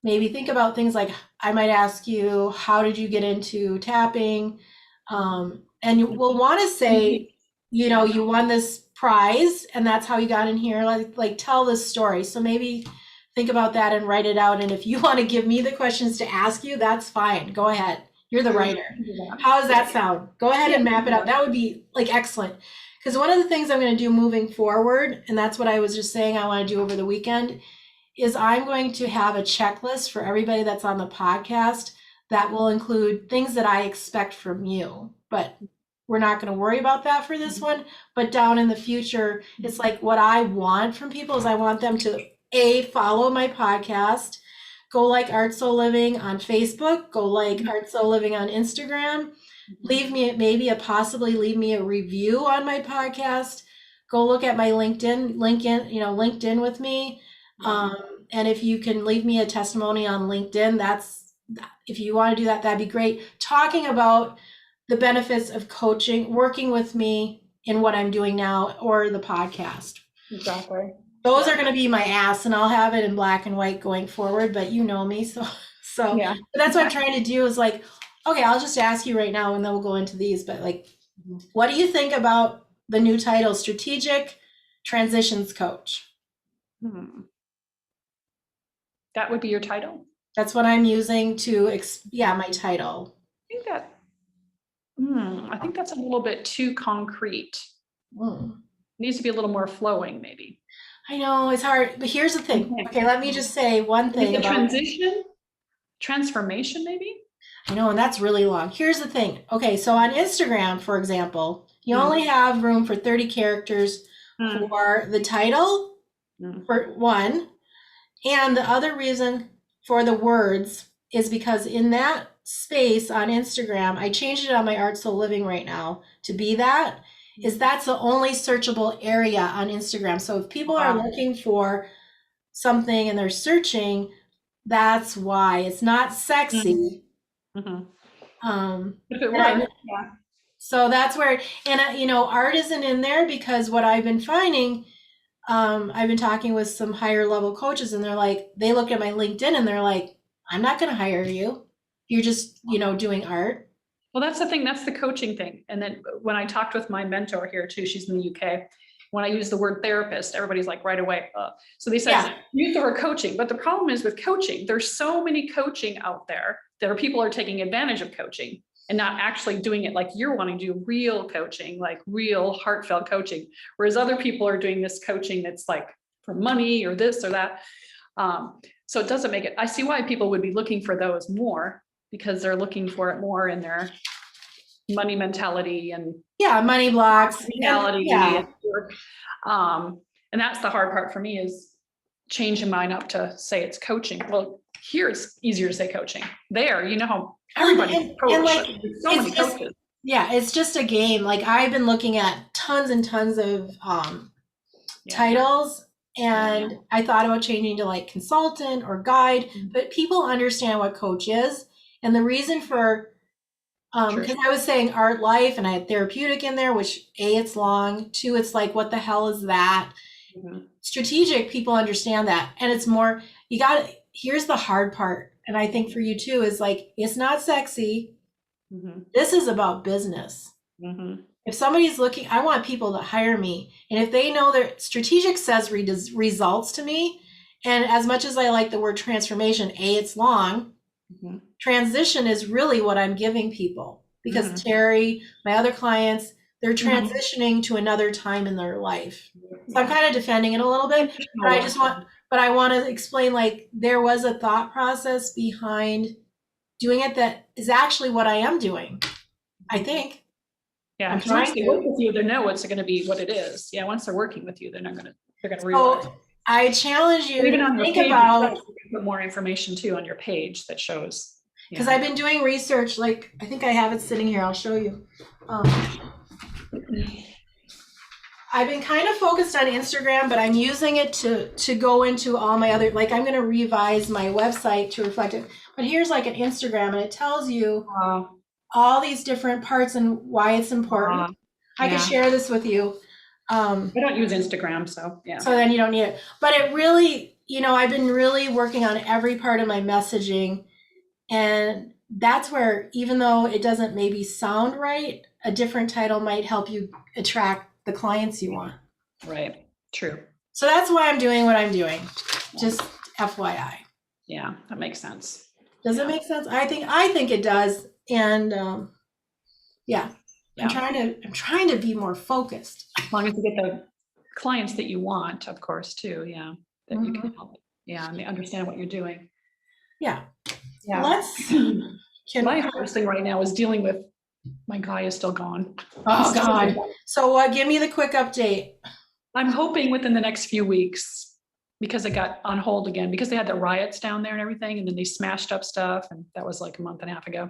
Maybe think about things like, I might ask you, how did you get into tapping? And you will want to say, you know, you won this prize and that's how you got in here. Like tell this story. So maybe think about that and write it out. And if you want to give me the questions to ask you, that's fine. Go ahead. You're the writer. How does that sound? Go ahead and map it out. That would be like excellent. Because one of the things I'm going to do moving forward, and that's what I was just saying I want to do over the weekend, is I'm going to have a checklist for everybody that's on the podcast that will include things that I expect from you. But we're not going to worry about that for this one. But down in the future, it's like what I want from people is I want them to follow my podcast, go like Art Soul Living on Facebook, go like Art Soul Living on Instagram, leave me possibly leave me a review on my podcast, go look at my LinkedIn with me. And if you can leave me a testimony on LinkedIn, if you want to do that, that'd be great. Talking about the benefits of coaching, working with me in what I'm doing now, or the podcast. Exactly. Those are going to be my ask, and I'll have it in black and white going forward, but you know me. So Yeah. that's what I'm trying to do is like, okay, I'll just ask you right now and then we'll go into these, but like, what do you think about the new title, Strategic Transitions Coach? That would be your title? That's what I'm using my title. I think that's a little bit too concrete. Needs to be a little more flowing, maybe. I know it's hard, but here's the thing. Okay, let me just say one thing about transformation, maybe? I know, and that's really long. Here's the thing. Okay, so on Instagram, for example, you only have room for 30 characters for the title, for one. And the other reason for the words is because in that space on Instagram, I changed it on my Art Soul Living right now to be that's the only searchable area on Instagram. So if people are looking for something and they're searching, that's why. It's not sexy. So that's where, and art isn't in there because what I've been finding, I've been talking with some higher level coaches and they're like, they look at my LinkedIn and they're like, I'm not going to hire you. You're just, doing art. Well, that's the thing. That's the coaching thing. And then when I talked with my mentor here too, she's in the UK. When I use the word therapist, everybody's like right away. So they said, use the word coaching. But the problem is with coaching, there's so many coaching out there that people are taking advantage of coaching and not actually doing it like you're wanting to do real coaching, like real heartfelt coaching. Whereas other people are doing this coaching that's like for money or this or that. So it doesn't make it, I see why people would be looking for those more because they're looking for it more in their money mentality and money blocks. Mentality. And that's the hard part for me is changing mine up to say it's coaching. Well, here it's easier to say coaching. There, how everybody's coach. And like, so many coaches. It's just a game. Like I've been looking at tons and tons of titles. And I thought about changing to like consultant or guide, but people understand what coach is. And the reason for, because I was saying art life and I had therapeutic in there, which it's long. 2, it's like, what the hell is that? Strategic, people understand that. And it's more, here's the hard part. And I think for you too, is like, it's not sexy. This is about business. If somebody's looking, I want people to hire me. And if they know their strategic says results to me, and as much as I like the word transformation, it's long, transition is really what I'm giving people because Terry, my other clients, they're transitioning to another time in their life. So I'm kind of defending it a little bit, but I want to explain, like, there was a thought process behind doing it that is actually what I am doing, I think. Yeah, once they work with you, they know it's going to be what it is. Yeah, once they're working with you, they're going to realize. So I challenge you even to on think page, about, put more information too on your page that shows. because I've been doing research, like I think I have it sitting here, I'll show you. I've been kind of focused on Instagram, but I'm using it to go into all my other, like I'm going to revise my website to reflect it. But here's like an Instagram and it tells you all these different parts and why it's important. I can share this with you. I don't use Instagram, so yeah. So then you don't need it. But it really, I've been really working on every part of my messaging. And that's where, even though it doesn't maybe sound right, a different title might help you attract the clients you want. Right. True. So that's why I'm doing what I'm doing. Just FYI. Yeah, that makes sense. Does it make sense? I think it does. And yeah. I'm trying to be more focused. As long as you get the clients that you want, of course, too. Yeah. That you can help. Yeah. And they understand what you're doing. Yeah. Yeah. My hardest thing right now is dealing with my guy is still gone. Oh God. So give me the quick update. I'm hoping within the next few weeks, because it got on hold again, because they had the riots down there and everything, and then they smashed up stuff, and that was like a month and a half ago.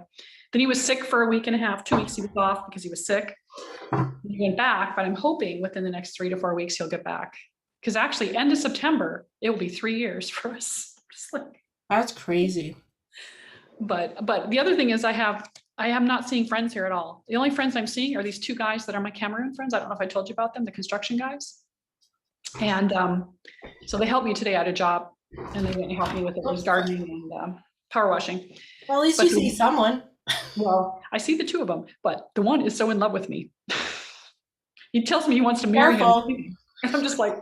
Then he was sick for a week and a half, 2 weeks he was off because he was sick. He went back, but I'm hoping within the next 3 to 4 weeks he'll get back. Because actually, end of September, it will be 3 years for us. That's crazy. But the other thing is I am not seeing friends here at all. The only friends I'm seeing are these 2 guys that are my Cameroon friends. I don't know if I told you about them, the construction guys. And so they helped me today at a job, and they went and helped me with it. It was gardening and power washing. Well, at least you see someone. Well, I see the 2 of them, but the one is so in love with me. He tells me he wants to marry him. And I'm just like,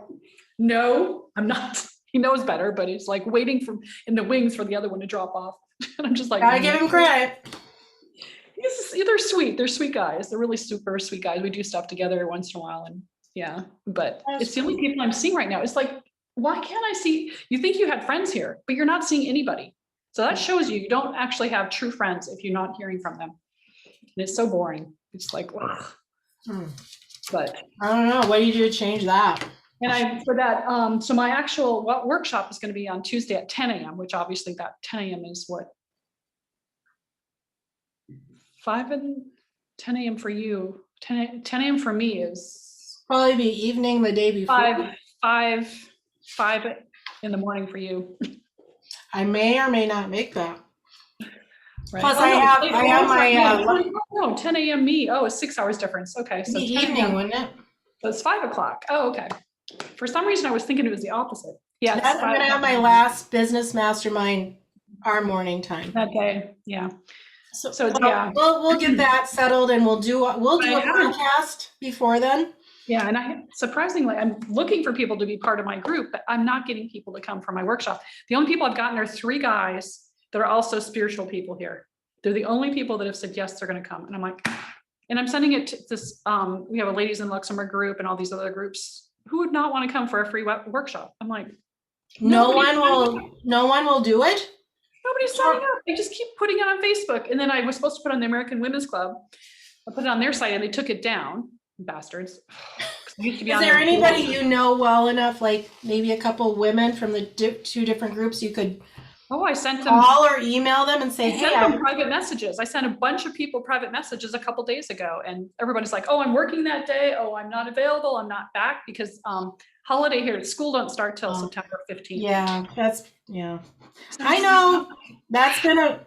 no, I'm not. He knows better, but it's like waiting in the wings for the other one to drop off. And I'm just like, gotta give him credit. They're sweet. They're sweet guys. They're really super sweet guys. We do stuff together once in a while, and yeah, but it's the only people I'm seeing right now. It's like, why can't I see? You think you had friends here, but you're not seeing anybody. So that shows you don't actually have true friends if you're not hearing from them. And it's so boring. It's like, ugh. But I don't know. What do you do to change that? And so my actual workshop is going to be on Tuesday at 10 a.m., which obviously that 10 a.m. is what? 10 a.m. for you. 10 a.m. for me is probably be evening the day before. 5 in the morning for you. I may or may not make that. Right. Plus, I have my 10 a.m. me. Oh, it's 6 hours difference. Okay, so the evening, wouldn't it? So it's 5 o'clock. Oh, okay. For some reason, I was thinking it was the opposite. Yeah, I'm gonna have my last business mastermind our morning time. That day, yeah. So yeah, we'll get that settled, and we'll do a podcast before then. Yeah, and surprisingly, I'm looking for people to be part of my group, but I'm not getting people to come for my workshop. The only people I've gotten are 3 guys that are also spiritual people here. They're the only people that have said yes, they're going to come, and I'm like, and I'm sending it to this. We have a Ladies in Luxembourg group and all these other groups. Who would not want to come for a free workshop? I'm like, no one will do it. Nobody's signing up. They just keep putting it on Facebook. And then I was supposed to put on the American Women's Club. I put it on their site and they took it down. Bastards. Is there anybody you know well enough, like maybe a couple women from the 2 different groups you could I sent them call or email them and say, hey, I private messages. I sent a bunch of people private messages a couple days ago, and everybody's like, oh, I'm working that day. Oh, I'm not available. I'm not back because holiday here at school don't start till September 15th. Yeah, I know.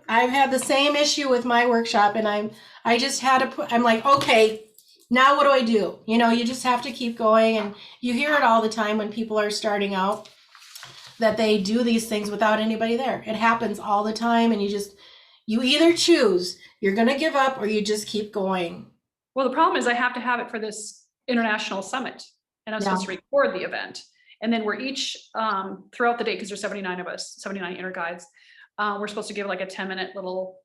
I've had the same issue with my workshop, and I just had to I'm like, okay, now what do I do? You just have to keep going, and you hear it all the time when people are starting out that they do these things without anybody there. It happens all the time, and you either choose, you're going to give up, or you just keep going. Well, the problem is I have to have it for this international summit, and I'm supposed to record the event. And then we're each throughout the day, because there's 79 of us, 79 inner guides, we're supposed to give like a 10-minute little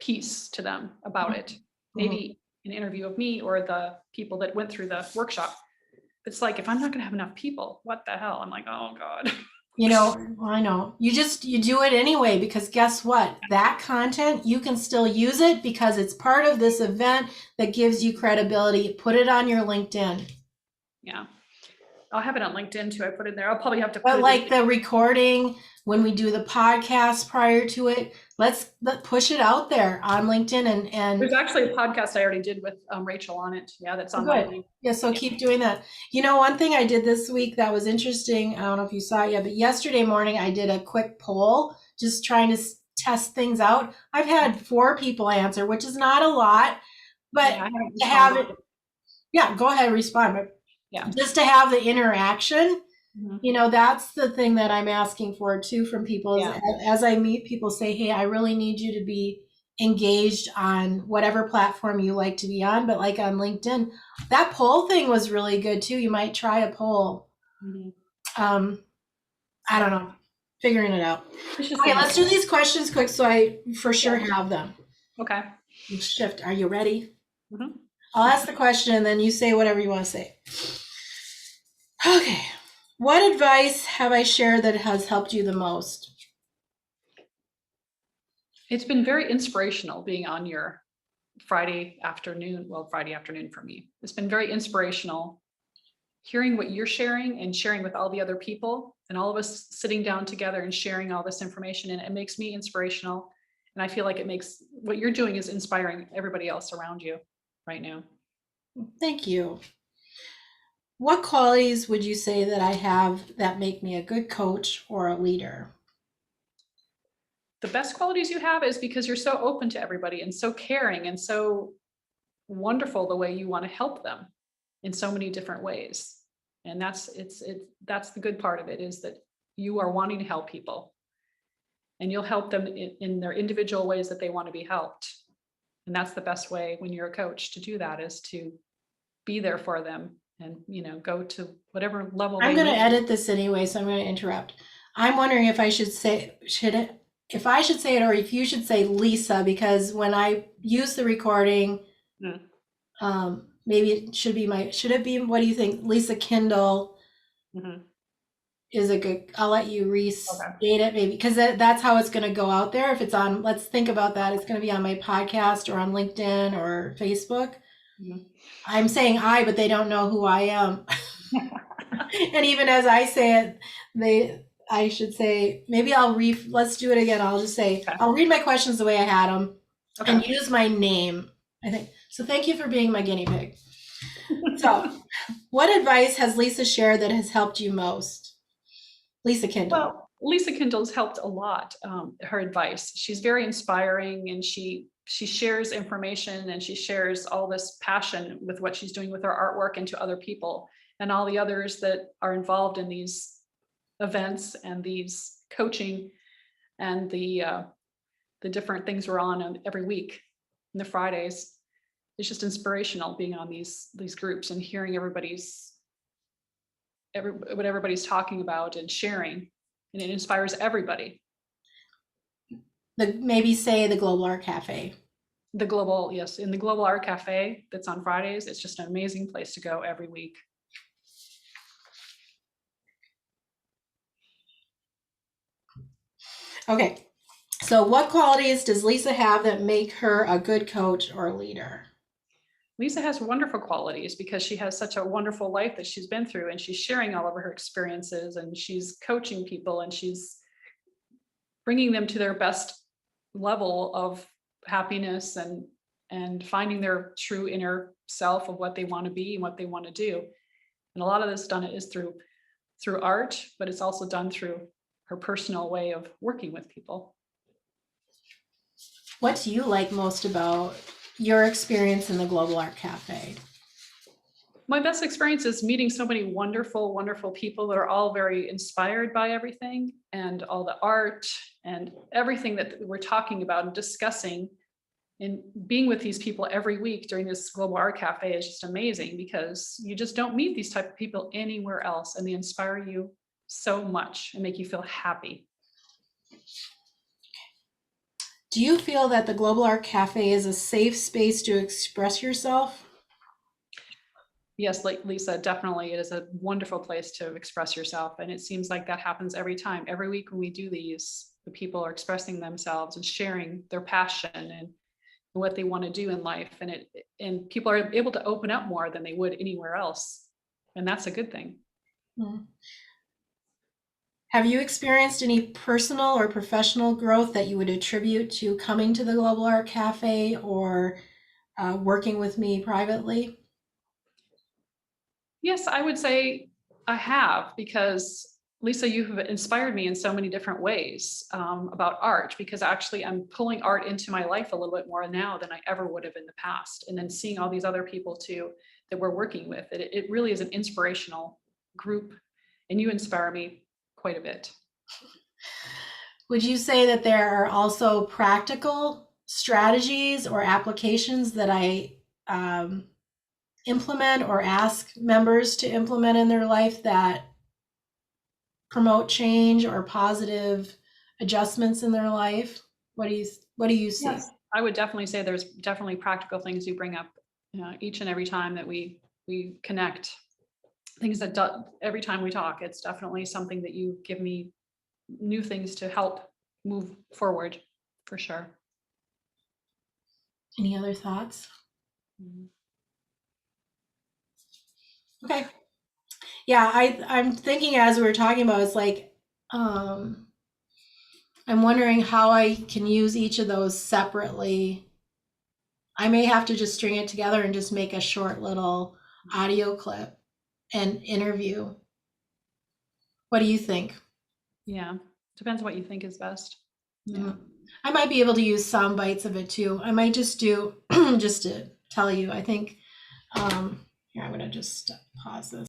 piece to them about it. Maybe an interview of me or the people that went through the workshop. It's like, if I'm not going to have enough people, what the hell? I'm like, oh God. I know. You do it anyway, because guess what? That content, you can still use it because it's part of this event that gives you credibility. Put it on your LinkedIn. Yeah. I'll have it on LinkedIn too. I put it there. I'll probably have to put but like the recording, when we do the podcast prior to it, let's push it out there on LinkedIn. And there's actually a podcast I already did with Rachel on it. Yeah, that's on my link. Yeah, so keep doing that. One thing I did this week that was interesting, I don't know if you saw it yet, but yesterday morning I did a quick poll, just trying to test things out. I've had 4 people answer, which is not a lot, but to have it, go ahead, respond. But just to have the interaction Mhm. You know, that's the thing that I'm asking for too from people is Yeah. as I meet people say, hey, I really need you to be engaged on whatever platform you like to be on. But like on LinkedIn, that poll thing was really good too. You might try a poll. Mhm. I don't know, figuring it out. It's just Okay, being- let's do these questions quick so I for sure have them. Okay. Shift, are you ready? Mhm. I'll ask the question and then you say whatever you want to say. Okay. What advice have I shared that has helped you the most? It's been very inspirational being on your Friday afternoon. Well, Friday afternoon for me. It's been very inspirational hearing what you're sharing and sharing with all the other people and all of us sitting down together and sharing all this information. And it makes me inspirational. And I feel like it makes what you're doing is inspiring everybody else around you right now. Thank you. What qualities would you say that I have that make me a good coach or a leader? The best qualities you have is because you're so open to everybody and so caring and so wonderful the way you want to help them in so many different ways. And that's the good part of it, is that you are wanting to help people and you'll help them in their individual ways that they want to be helped. And that's the best way when you're a coach to do that, is to be there for them and, you know, go to whatever level I'm they going to need. edit this anyway, so I'm going to interrupt. I'm wondering if I should say, if I should say it or if you should say Lisa, because when I use the recording, maybe it should be should it be, what do you think? Lisa Kindle Mhm. is a good, I'll let you restate it maybe, because that's how it's going to go out there. If it's on, let's think about that. It's going to be on my podcast or on LinkedIn or Facebook. Mhm. I'm saying I, but they don't know who I am. And even as I say it, I should say, maybe let's do it again. I'll just say, Okay. I'll read my questions the way I had them Okay. and use my name, I think. So thank you for being my guinea pig. So what advice has Lisa shared that has helped you most? Lisa Kindle. Well, Lisa Kindle's helped a lot. Her advice, she's very inspiring, and she shares information and she shares all this passion with what she's doing with her artwork and to other people and all the others that are involved in these events and these coaching and the different things we're on every week in the Fridays. It's just inspirational being on these groups and hearing what everybody's talking about and sharing, and it inspires everybody. Maybe say the Global Art Cafe. In the Global Art Cafe that's on Fridays. It's just an amazing place to go every week. Okay, so what qualities does Lisa have that make her a good coach or leader? Lisa has wonderful qualities because she has such a wonderful life that she's been through, and she's sharing all of her experiences, and she's coaching people, and she's bringing them to their best level of happiness and finding their true inner self of what they want to be and what they want to do. And a lot of this done is through art, but it's also done through her personal way of working with people. What do you like most about your experience in the Global Art Cafe? My best experience is meeting so many wonderful, wonderful people that are all very inspired by everything and all the art and everything that we're talking about and discussing. And being with these people every week during this Global Art Cafe is just amazing, because you just don't meet these type of people anywhere else, and they inspire you so much and make you feel happy. Do you feel that the Global Art Cafe is a safe space to express yourself? Yes, like Lisa, definitely. It is a wonderful place to express yourself. And it seems like that happens every time. Every week when we do these, the people are expressing themselves and sharing their passion and what they want to do in life. And people are able to open up more than they would anywhere else. And that's a good thing. Hmm. Have you experienced any personal or professional growth that you would attribute to coming to the Global Art Cafe or working with me privately? Yes, I would say I have, because Lisa, you have inspired me in so many different ways about art, because actually I'm pulling art into my life a little bit more now than I ever would have in the past. And then seeing all these other people too that we're working with, it really is an inspirational group. and you inspire me quite a bit. Would you say that there are also practical strategies or applications that I implement or ask members to implement in their life that promote change or positive adjustments in their life? What do you see? Yes, I would definitely say there's definitely practical things you bring up each and every time that we connect. Things that every time we talk, it's definitely something that you give me new things to help move forward, for sure. Any other thoughts? Okay. Yeah, I'm thinking as we were talking about, it's like, I'm wondering how I can use each of those separately. I may have to just string it together and just make a short little audio clip and interview. What do you think? Yeah, depends what you think is best. Yeah. I might be able to use some bites of it too. I might just do, just to tell you, I think, here, I'm gonna just pause this.